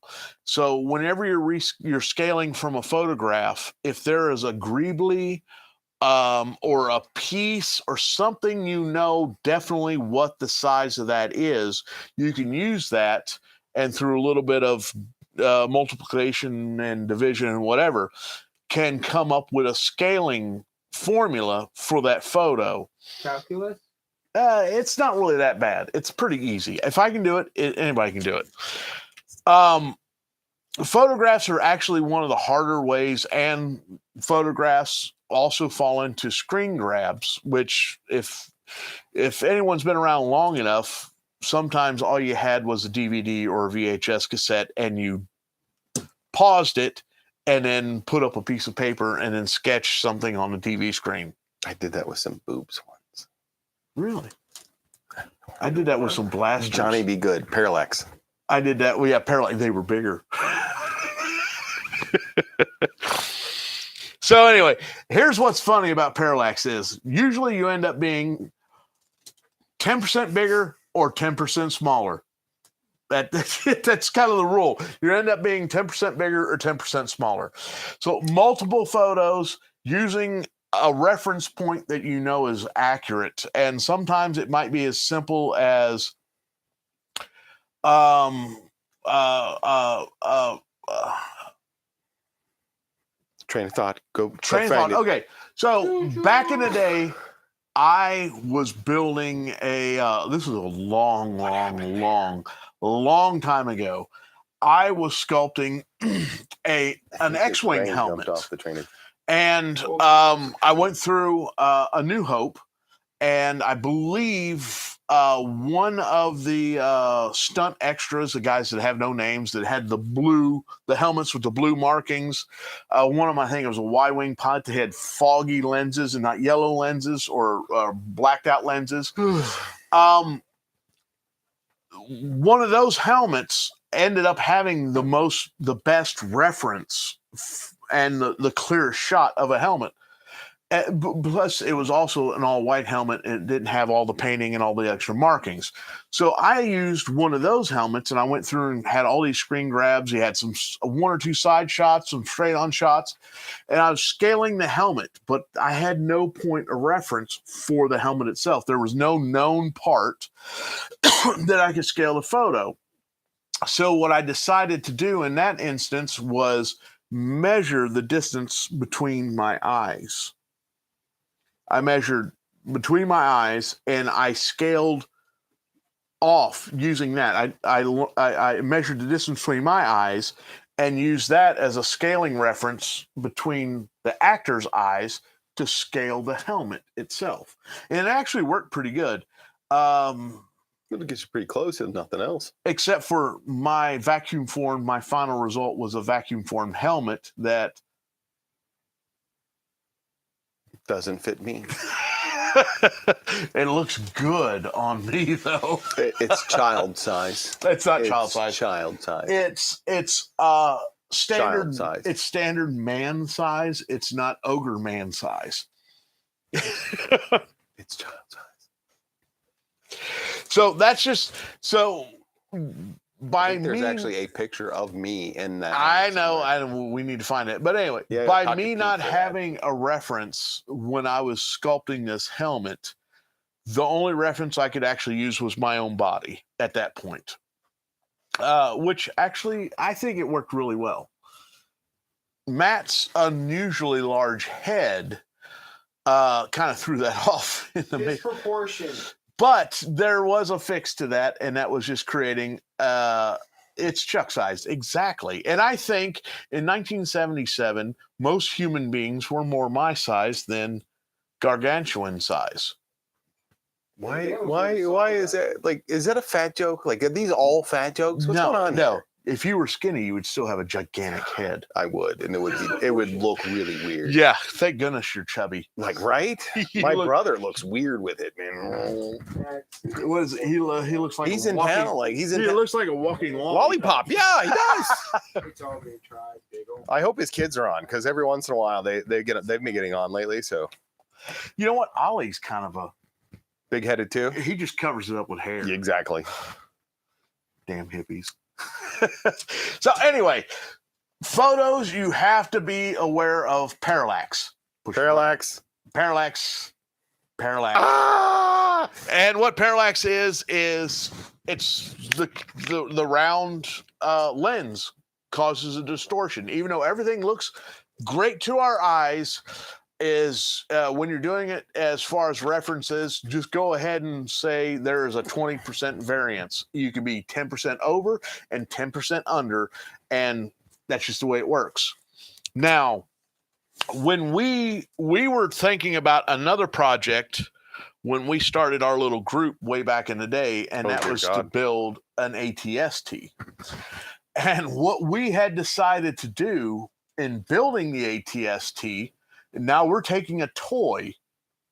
So whenever you're scaling from a photograph, if there is a greebly or a piece or something, definitely what the size of that is, you can use that, and through a little bit of multiplication and division and whatever, can come up with a scaling formula for that photo. Calculus? It's not really that bad. It's pretty easy. If I can do it, anybody can do it. Photographs are actually one of the harder ways, and photographs also fall into screen grabs, which if anyone's been around long enough, sometimes all you had was a DVD or a VHS cassette, and you paused it and then put up a piece of paper and then sketch something on the TV screen. I did that with some boobs once. Really? I did that with some blasters. Johnny Be Good, Parallax. I did that. Well, yeah, Parallax. They were bigger. So anyway, here's what's funny about Parallax is usually you end up being 10% bigger or 10% smaller. That's kind of the rule. You end up being 10% bigger or 10% smaller. So multiple photos using a reference point that is accurate. And sometimes it might be as simple as train of thought. Train of thought. Okay. So back in the day, I was building this was a long time ago. I was sculpting an X-Wing helmet. Off the trainer. And I went through A New Hope, and I believe one of the stunt extras, the guys that have no names, that had the helmets with the blue markings. One of them, I think it was a Y-wing pilot that had foggy lenses and not yellow lenses or blacked out lenses. One of those helmets ended up having the best reference and the clearest shot of a helmet. Plus, it was also an all-white helmet, and it didn't have all the painting and all the extra markings. So I used one of those helmets, and I went through and had all these screen grabs. You had some 1 or 2 side shots, some straight-on shots, and I was scaling the helmet, but I had no point of reference for the helmet itself. There was no known part that I could scale the photo. So what I decided to do in that instance was measure the distance between my eyes. I measured between my eyes, and I scaled off using that. I measured the distance between my eyes and used that as a scaling reference between the actor's eyes to scale the helmet itself. And it actually worked pretty good. It gets you pretty close, if nothing else. Except for my vacuum formed, my final result was a vacuum formed helmet that doesn't fit me. It looks good on me though. It's child size. It's not child size. Child size. It's standard Child size. It's standard man size. It's not ogre man size. It's child size. So that's just so. I think there's actually a picture of me in that. I know. We need to find it. But anyway, Yeah, by me not having a reference when I was sculpting this helmet, the only reference I could actually use was my own body at that point. Which actually, I think it worked really well. Matt's unusually large head kind of threw that off in the Disproportion. But there was a fix to that, and that was just creating it's chuck sized. Exactly. And I think in 1977, most human beings were more my size than gargantuan size. Why is that? Like, is that a fat joke? Like, are these all fat jokes? What's going on No. here? If you were skinny, you would still have a gigantic head. I would, and it would look really weird. Yeah, thank goodness you're chubby. Like, right? My brother looks weird with it, man. He looks like He's a in walking, town. Like he looks like a walking lollipop. Yeah, he does. It's all being tried. They don't. I hope his kids are on because every once in a while they've been getting on lately. So You know what? Ollie's kind of a big-headed too. he just covers it up with hair. Yeah, exactly. Damn hippies. So anyway, photos, you have to be aware of parallax. Parallax. Parallax. Ah! And what parallax is it's the round lens causes a distortion. Even though everything looks great to our eyes, is when you're doing it as far as references, just go ahead and say there is a 20% variance. You can be 10% over and 10% under, and that's just the way it works. Now, when we were thinking about another project when we started our little group way back in the day, and that was to build an ATST. And what we had decided to do in building the ATST, now we're taking a toy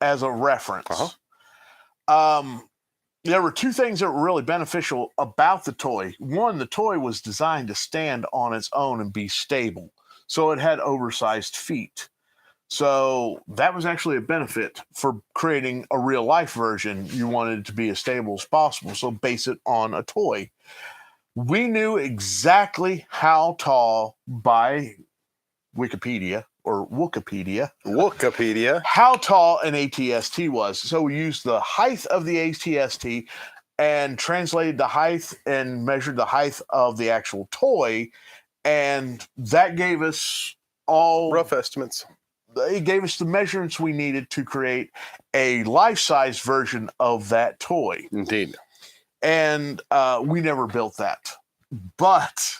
as a reference. There were two things that were really beneficial about the toy. One, the toy was designed to stand on its own and be stable. So it had oversized feet. So that was actually a benefit for creating a real life version. You wanted it to be as stable as possible. So base it on a toy. We knew exactly how tall by Wikipedia, how tall an ATST was. So we used the height of the ATST and translated the height and measured the height of the actual toy. And that gave us all Rough estimates. It gave us the measurements we needed to create a life-size version of that toy. Indeed. And we never built that. But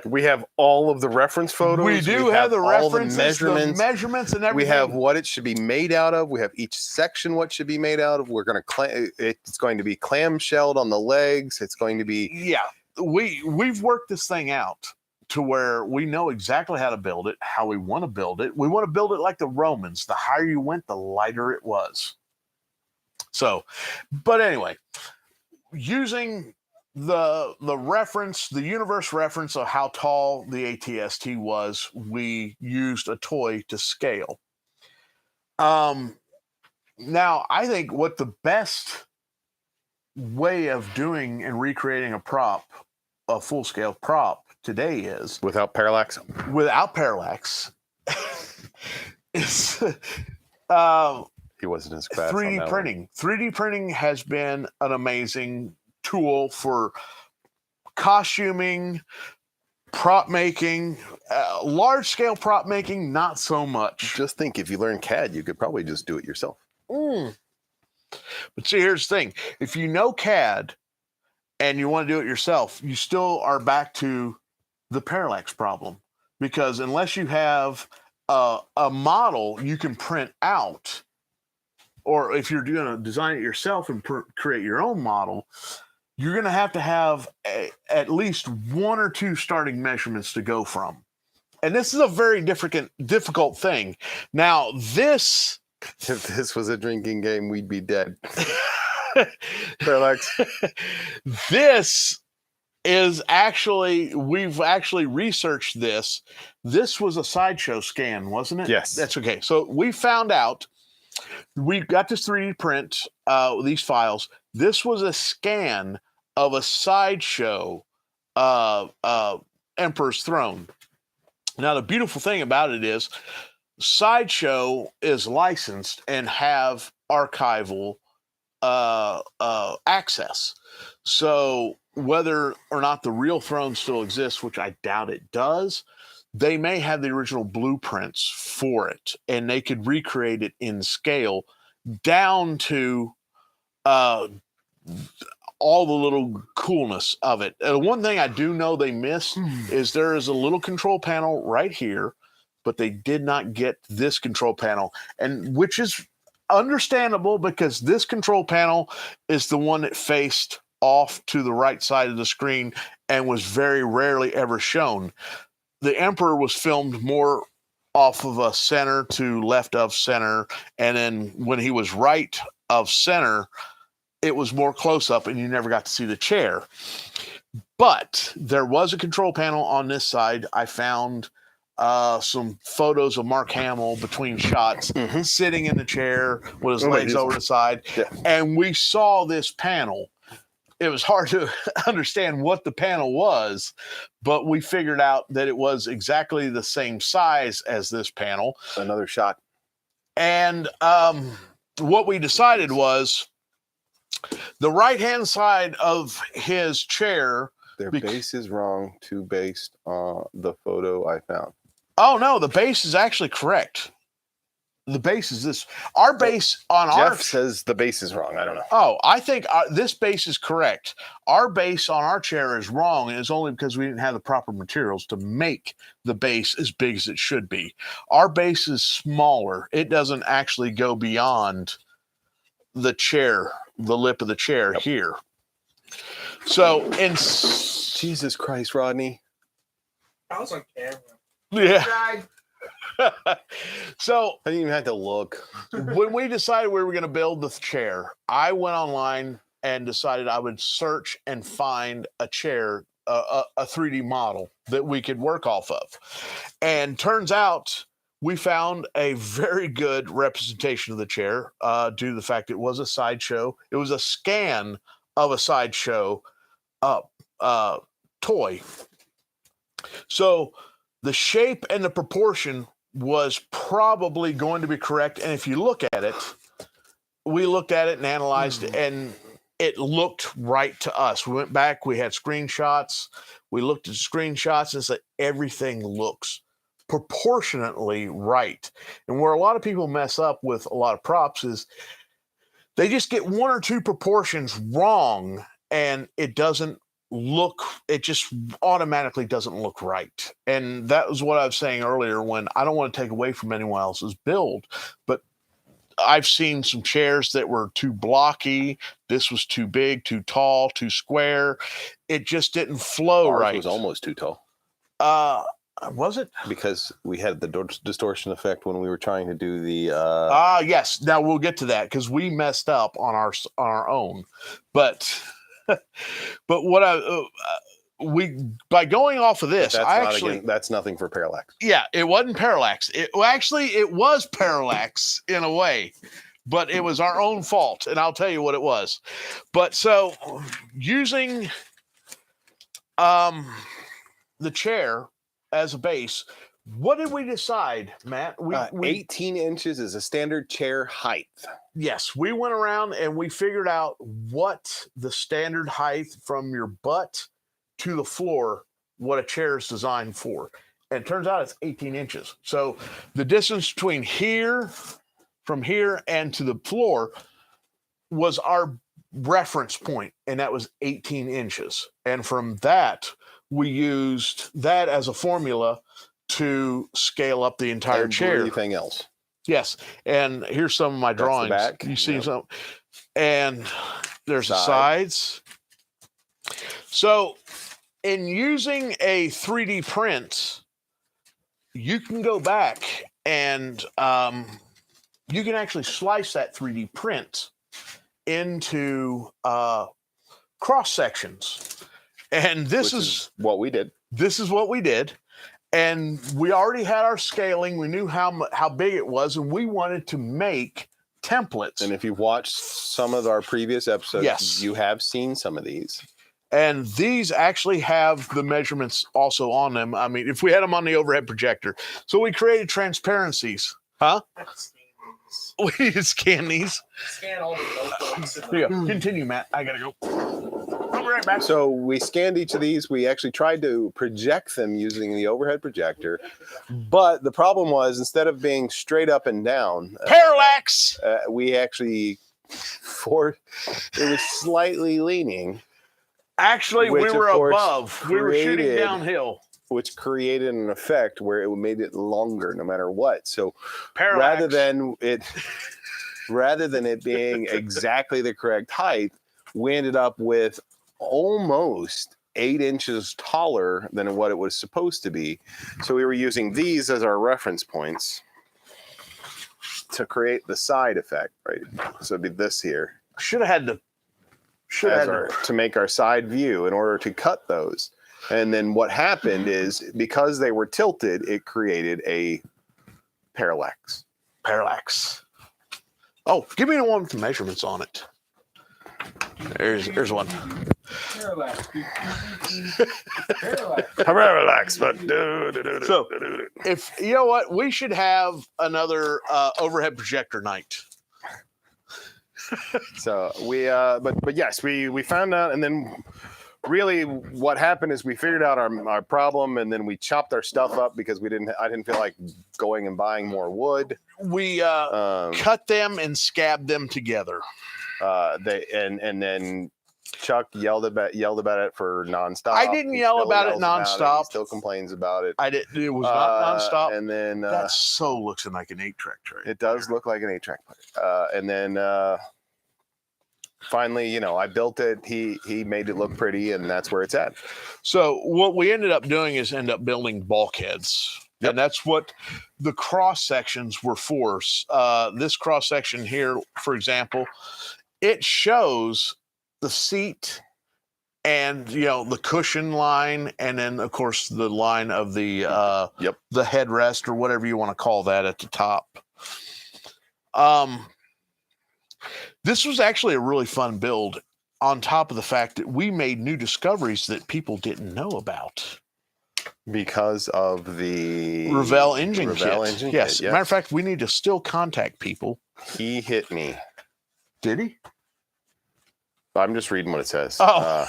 we have all of the reference photos. We do have the references, the measurements, and everything. We have what it should be made out of. We have each section what should be made out of. We're going to it's going to be clamshelled on the legs. It's going to be we've worked this thing out to where we know exactly how to build it, how we want to build it. We want to build it like the Romans. The higher you went, the lighter it was. So, but anyway, using the reference, the universe reference of how tall the ATST was, we used a toy to scale. Now, I think what the best way of doing and recreating a full-scale prop today is without parallax. Is he wasn't as fast. 3D printing. 3D printing has been an amazing tool for costuming, prop making, large scale prop making, not so much. Just think, if you learn CAD, you could probably just do it yourself. But see, here's the thing. If you know CAD and you want to do it yourself, you still are back to the parallax problem. Because unless you have a model you can print out, or if you're going to design it yourself and create your own model, you're going to have at least one or two starting measurements to go from. And this is a very difficult thing. Now, this If this was a drinking game, we'd be dead. Parallax. This is actually, we've actually researched this. This was a sideshow scan, wasn't it? Yes. That's okay. So we found out, we got this 3D print, these files. This was a scan of a sideshow Emperor's Throne. Now, the beautiful thing about it is Sideshow is licensed and have archival access. So whether or not the real throne still exists, which I doubt it does, they may have the original blueprints for it, and they could recreate it in scale down to all the little coolness of it. One thing I do know they missed is there is a little control panel right here, but they did not get this control panel, and which is understandable because this control panel is the one that faced off to the right side of the screen and was very rarely ever shown. The Emperor was filmed more off of a center to left of center, and then when he was right of center, it was more close up and you never got to see the chair. But there was a control panel on this side. I found some photos of Mark Hamill between shots, sitting in the chair with his legs over the side. Yeah. And we saw this panel. It was hard to understand what the panel was, but we figured out that it was exactly the same size as this panel. Another shot. And what we decided was the right-hand side of his chair. Their base is wrong, too, based on the photo I found. Oh, no, the base is actually correct. The base is this. Our base on Jeff our... says the base is wrong. I don't know. Oh, I think this base is correct. Our base on our chair is wrong, and it's only because we didn't have the proper materials to make the base as big as it should be. Our base is smaller. It doesn't actually go beyond the chair, the lip of the chair here. So, in Jesus Christ, Rodney. I was on camera. Yeah. So I didn't even have to look. when we decided we were going to build the chair, I went online and decided I would search and find a chair, a 3D model that we could work off of. And turns out we found a very good representation of the chair due to the fact it was a sideshow. It was a scan of a sideshow toy. So the shape and the proportion was probably going to be correct. And if you look at it, we looked at it and analyzed it, and it looked right to us. We went back, we had screenshots, we looked at screenshots and said everything looks proportionately right. And where a lot of people mess up with a lot of props is they just get one or two proportions wrong, and it doesn't look, it just automatically doesn't look right. And that was what I was saying earlier, when I don't want to take away from anyone else's build, but I've seen some chairs that were too blocky. This was too big, too tall, too square. It just didn't flow right. It was almost too tall. Was it? Because we had the distortion effect when we were trying to do the yes. Now we'll get to that because we messed up on our own. But what we by going off of this, that's nothing for Parallax. Yeah, it wasn't Parallax. It was Parallax in a way, but it was our own fault, and I'll tell you what it was. But so using the chair as a base, what did we decide, Matt? 18 inches is a standard chair height. Yes, we went around and we figured out what the standard height from your butt to the floor, what a chair is designed for. And it turns out it's 18 inches. So the distance between from here and to the floor was our reference point, and that was 18 inches. And from that, we used that as a formula to scale up the entire chair. Everything else. Yes, and here's some of my drawings. That's the back. You see some, and there's the sides. So, in using a 3D print, you can go back and you can actually slice that 3D print into cross sections. And this is what we did. This is what we did. And we already had our scaling. We knew how big it was, and we wanted to make templates. And if you've watched some of our previous episodes, yes, you have seen some of these. And these actually have the measurements also on them. I mean, if we had them on the overhead projector. So we created transparencies. Huh? We need to scan these. Scan all the notebooks. Here you go. Continue, Matt. I gotta go. I'll be right back. So we scanned each of these. We actually tried to project them using the overhead projector. But the problem was, instead of being straight up and down, parallax, we actually, it was slightly leaning. Actually, we were above. We were shooting downhill. Which created an effect where it made it longer no matter what. So parallax. rather than it being exactly the correct height, we ended up with almost 8 inches taller than what it was supposed to be. So we were using these as our reference points to create the side effect, right? So it'd be this here. Should have had to make our side view in order to cut those. And then what happened is, because they were tilted, it created a parallax. Parallax. Oh, give me the one with the measurements on it. There's one. Parallax. Parallax. So, if you know what, we should have another overhead projector night. So we, but yes, we found out, and then. Really, what happened is we figured out our problem, and then we chopped our stuff up because I didn't feel like going and buying more wood. We cut them and scabbed them together. And then Chuck yelled about it for nonstop. I didn't yell about it nonstop. He still complains about it. I did. It was not nonstop. And then that so looks like an 8-track tray. It does look like an 8-track player. And then. Finally, I built it. He made it look pretty, and that's where it's at. So what we ended up doing is building bulkheads. Yep. And that's what the cross sections were for. This cross section here, for example, it shows the seat and the cushion line, and then of course the line of the the headrest, or whatever you want to call that, at the top. This was actually a really fun build, on top of the fact that we made new discoveries that people didn't know about. Because of the Revell engine kit. Engine yes. kit, Matter of fact, we need to still contact people. He hit me. Did he? I'm just reading what it says. Oh.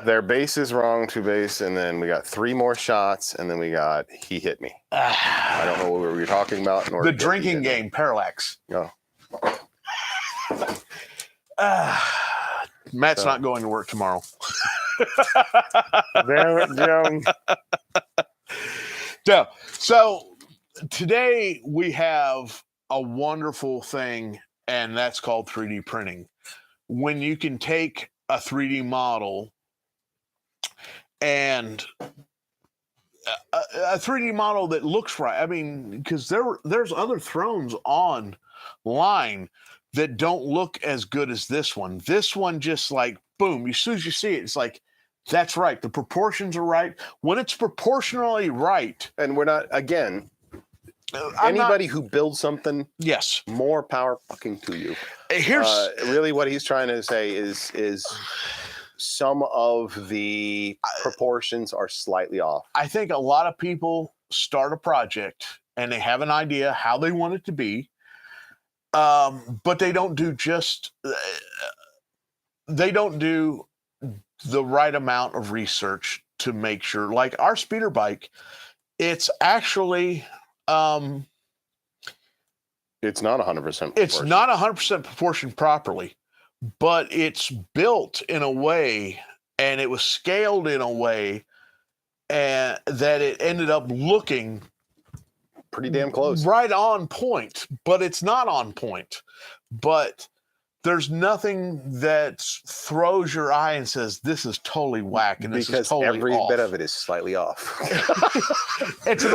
Their base is wrong to base, and then we got 3 more shots, and then we got he hit me. I don't know what we were talking about. The drinking game, Parallax. Oh. Matt's not going to work tomorrow. Damn it, So today we have a wonderful thing, and that's called 3D printing. When you can take a 3D model and a 3D model that looks right. I mean, because there's other thrones online that don't look as good as this one. This one just like, boom, as soon as you see it, it's like, that's right. The proportions are right. When it's proportionally right. And we're not, again, anybody who builds something, yes, more power fucking to you. Here's really what he's trying to say is some of the proportions are slightly off. I think a lot of people start a project and they have an idea how they want it to be. But they don't do the right amount of research to make sure. Like our speeder bike, it's actually it's not 100%. It's not 100% proportioned properly, but it's built in a way, and it was scaled in a way, and that it ended up looking pretty damn close, right on point. But it's not on point. But there's nothing that throws your eye and says this is totally whack and this because is totally every off. bit of it is slightly off. It's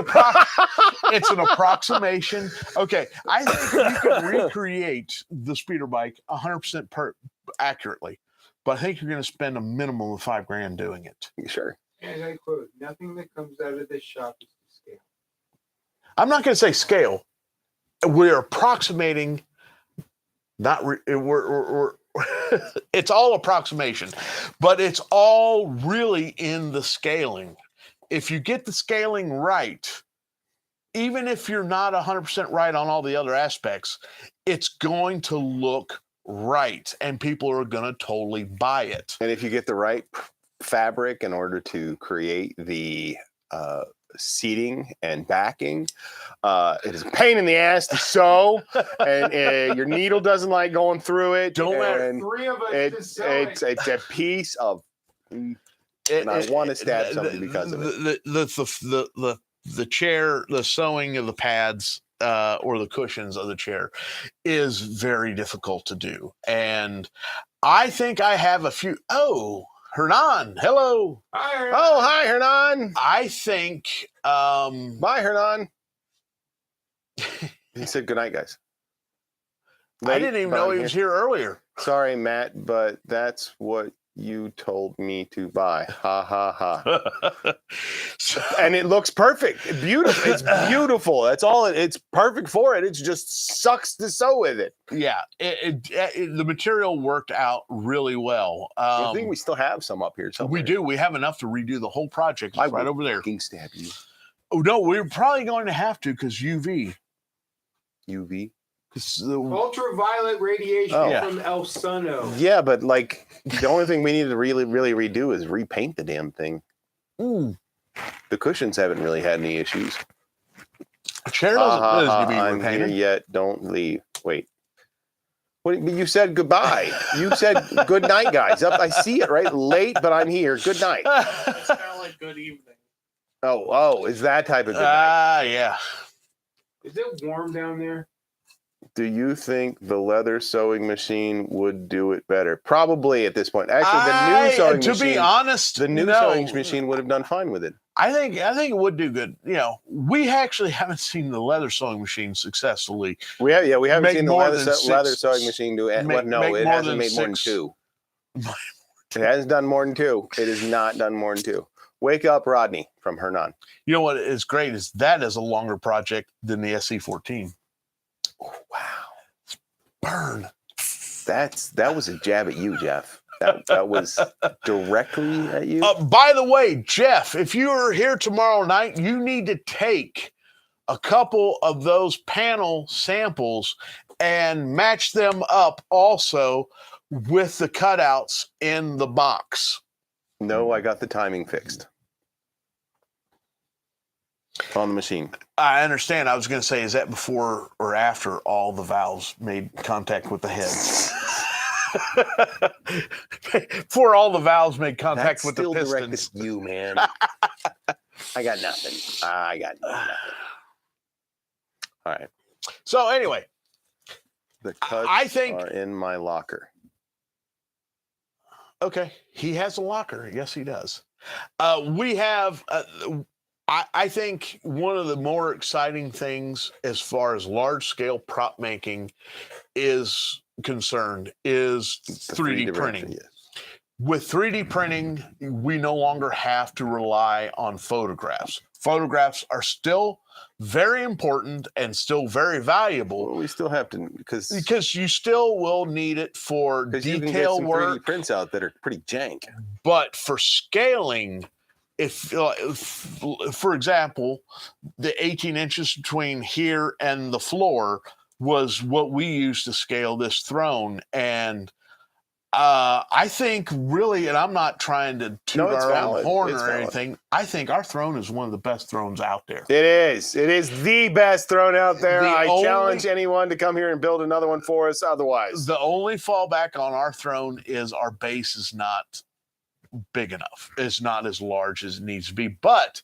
an approximation. Okay, I think you can recreate the speeder bike 100% accurately, but I think you're going to spend a minimum of $5,000 doing it. Sure. As I quote, nothing that comes out of this shop is to scale. I'm not going to say scale. We're approximating. We're it's all approximation, but it's all really in the scaling. If you get the scaling right, even if you're not 100% right on all the other aspects, it's going to look right, and people are going to totally buy it. And if you get the right fabric in order to create the seating and backing, it is a pain in the ass to sew, and your needle doesn't like going through it. Don't matter. 3 of us It's a piece of. And I want to stab somebody because of it. The chair, the sewing of the pads or the cushions of the chair is very difficult to do, and I think I have a few. Oh, Hernan, hello. Hi, Hernan. Oh, hi, Hernan. I think. Bye, Hernan. He said good night, guys. I didn't even know he was here earlier. Sorry, Matt, but that's what you told me to buy. Ha ha ha. And it looks perfect. Beautiful. It's beautiful. That's all. It's perfect for it. It just sucks to sew with it. Yeah, the material worked out really well. I think we still have some up here somewhere. We do. We have enough to redo the whole project. It's right over there. Stab you. Oh no, we're probably going to have to because UV. Ultraviolet radiation from El Suno. Yeah, but like the only thing we need to really redo is repaint the damn thing. Ooh. The cushions haven't really had any issues. A chair doesn't need to be I'm repainted. here yet. Don't leave. Wait. What? You said goodbye. You said good night, guys. I see it right. Late, but I'm here. Good night. It's kind of like good evening. Oh, is that type of good night? Yeah. Is it warm down there? Do you think the leather sewing machine would do it better? Probably at this point. Actually, the new sewing machine. To be honest, the new sewing machine would have done fine with it. I think it would do good. You know, we actually haven't seen the leather sewing machine successfully. We haven't seen the leather sewing machine do it. It hasn't made more than 2. It hasn't done more than 2. It has not done more than 2. Wake up, Rodney, from Hernan. You know what is great is that is a longer project than the SC14. Oh, wow. Burn. That was a jab at you, Jeff. That was directly at you. By the way, Jeff, if you are here tomorrow night, you need to take a couple of those panel samples and match them up also with the cutouts in the box. No, I got the timing fixed on the machine. I understand. I was going to say, is that before or after all the valves made contact with the heads? Before all the valves made contact with the pistons. Directed at you, man. I got nothing. I got nothing. All right. So anyway, the cuts are in my locker. Okay, he has a locker. Yes, he does. We have. I think one of the more exciting things as far as large-scale prop making is concerned is 3D printing. Yes. With 3D printing, we no longer have to rely on photographs. Photographs are still very important and still very valuable. Well, we still have to because you still will need it for detail work. 3D prints out that are pretty jank. But for scaling, if for example, the 18 inches between here and the floor was what we used to scale this throne, and I think really, and I'm not trying to toot our own horn or anything, I think our throne is one of the best thrones out there. It is. It is the best throne out there. I challenge anyone to come here and build another one for us otherwise. The only fallback on our throne is our base is not big enough. It's not as large as it needs to be. But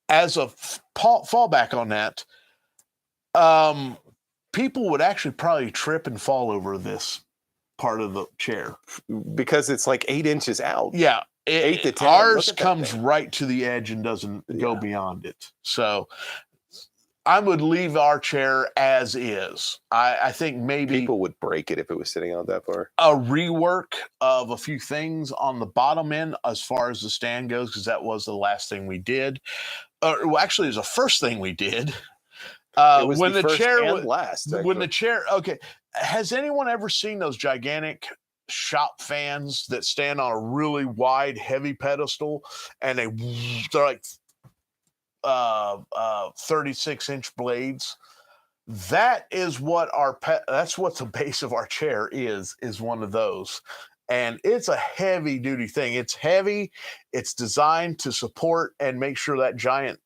as a fallback on that, people would actually probably trip and fall over this part of the chair. Because it's like 8 inches out. Yeah. 8 to 10. Ours Look at that comes thing. right to the edge and doesn't go beyond it. So I would leave our chair as is. I think maybe People would break it if it was sitting out that far. a rework of a few things on the bottom end as far as the stand goes, because that was the last thing we did. Well, actually, it was the first thing we did. It was when the first chair and last. when the chair. Okay, has anyone ever seen those gigantic shop fans that stand on a really wide, heavy pedestal, and they're like 36-inch blades? That is what that's what the base of our chair is one of those. And it's a heavy duty thing. It's heavy. It's designed to support and make sure that giant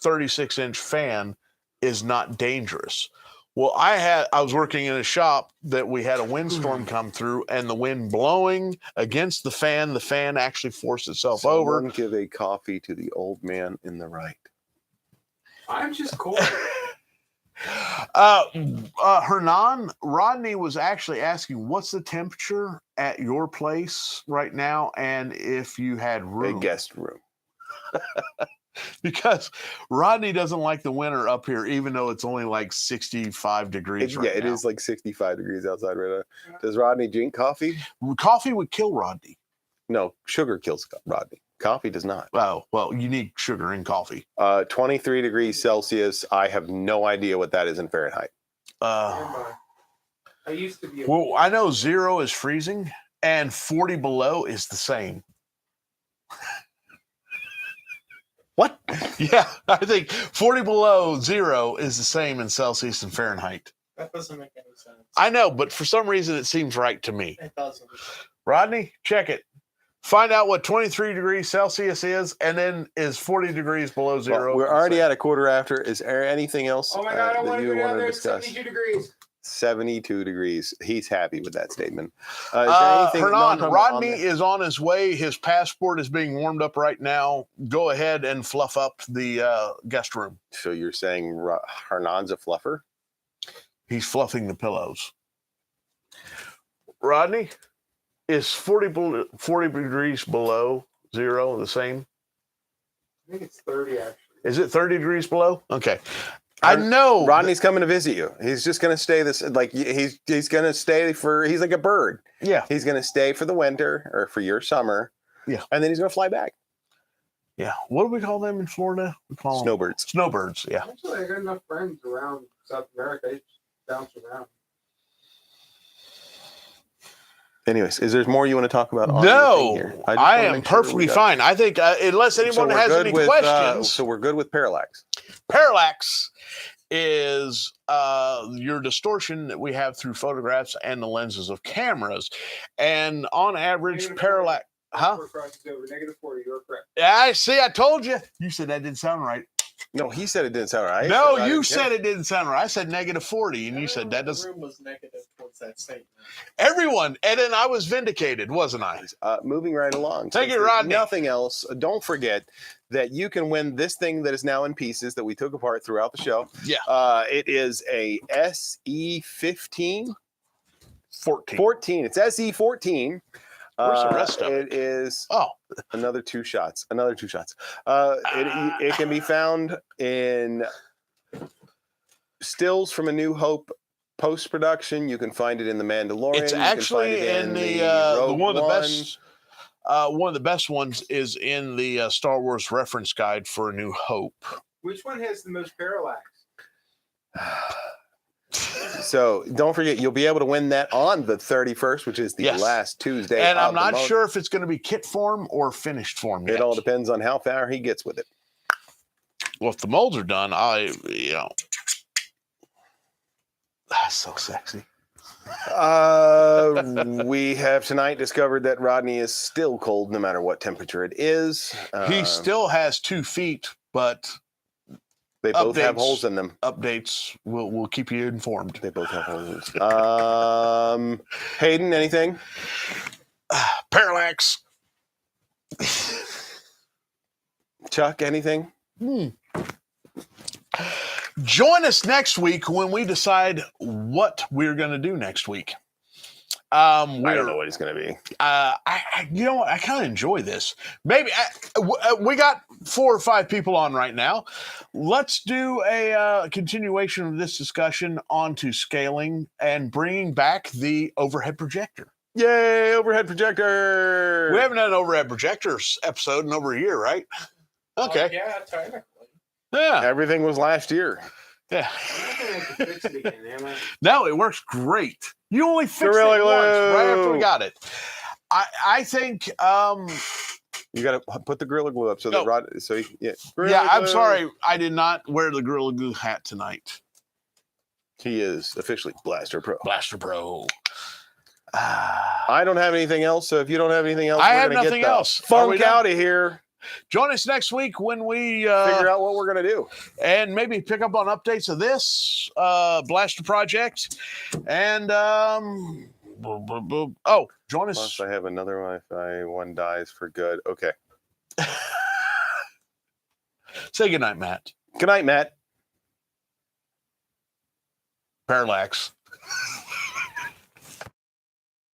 36-inch fan is not dangerous. Well, I was working in a shop that we had a windstorm come through, and the wind blowing against the fan actually forced itself over. Someone give a coffee to the old man in the right. I'm just cold. Hernan, Rodney was actually asking, what's the temperature at your place right now, and if you had room? A guest room. Because Rodney doesn't like the winter up here, even though it's only like 65 degrees right now. It is like 65 degrees outside right now. Does Rodney drink coffee? Coffee would kill Rodney. No, sugar kills Rodney. Coffee does not. Oh, well, you need sugar in coffee. 23 degrees Celsius. I have no idea what that is in Fahrenheit. I used to be. Well, I know 0 is freezing, and 40 below is the same. What? Yeah, I think 40 below 0 is the same in Celsius and Fahrenheit. That doesn't make any sense. I know, but for some reason it seems right to me. It doesn't. Rodney, check it. Find out what 23 degrees Celsius is, and then is 40 degrees below 0. Well, we're already at a quarter after. Is there anything else Oh my God, I want that to you go down want to there at discuss? 72 degrees. 72 degrees. He's happy with that statement. Is there anything? Hernan, no, Rodney is on his way. His passport is being warmed up right now. Go ahead and fluff up the guest room. So you're saying Hernan's a fluffer? He's fluffing the pillows. Rodney, is 40 degrees below 0 the same? I think it's 30 actually. Is it 30 degrees below? Okay. I know Rodney's coming to visit you. He's just going to stay he's going to stay he's like a bird. Yeah. He's going to stay for the winter or for your summer. Yeah. And then he's going to fly back. Yeah. What do we call them in Florida? We call them Snowbirds. Snowbirds, yeah. Actually, I got enough friends around South America. I just bounce around. Anyways, is there more you want to talk about? On No, the thing here? I am perfectly fine. I think unless anyone has any questions. So we're good with Parallax. Parallax is your distortion that we have through photographs and the lenses of cameras. And on average, Negative Parallax... 40. Huh? Crosses over. -40. You're correct. I see. I told you. You said that didn't sound right. No, he said it didn't sound right. No, you said it didn't sound right. I said -40, and you said that doesn't. The room was negative towards that statement. Everyone, and then I was vindicated, wasn't I? Moving right along. Take it, Since there's Rodney. Nothing else. Don't forget that you can win this thing that is now in pieces that we took apart throughout the show. Yeah. It is a SE15. 14. It's SE14. Where's the rest of it? It is Oh, another two shots. It can be found in stills from A New Hope post-production. You can find it in The Mandalorian. it's You can find actually it in the Rogue one of the One. best. One of the best ones is in the Star Wars reference guide for A New Hope. Which one has the most parallax? So don't forget, you'll be able to win that on the 31st, which is the Yes. last Tuesday. And I'm of the not month. sure if it's going to be kit form or finished form yet. It all depends on how far he gets with it. Well, if the molds are done, that's so sexy. We have tonight discovered that Rodney is still cold no matter what temperature it is. He still has 2 feet, but They both have updates. holes in them. updates will keep you informed. They both have holes. Hayden, anything? Parallax. Chuck, anything? Join us next week when we decide what we're going to do next week. I don't know what he's going to be. You know what? I kind of enjoy this. Maybe we got 4 or 5 people on right now. Let's do a continuation of this discussion onto scaling and bringing back the overhead projector. Yay, overhead projector! We haven't done an overhead projectors episode in over a year, right? Okay. Yeah, technically. Yeah. Everything was last year. Yeah. I'm not gonna have to fix it again, am I? No, it works great. You only fixed Gorilla it once right after we Glue. got it. I think You got to put the Gorilla Glue up so No. that Rod. So yeah, Gorilla I'm Glue. sorry I did not wear the Gorilla Glue hat tonight. He is officially Blaster Pro. Blaster Pro. I don't have anything else, so if you don't have anything else, I we're have gonna nothing get the else. Are we funk done? out of here. Join us next week when we Figure out what we're gonna do. and maybe pick up on updates of this Blaster project. And join Plus, us. I have another Wi-Fi. One dies for good. Okay. Say goodnight, Matt. Good night, Matt. Parallax.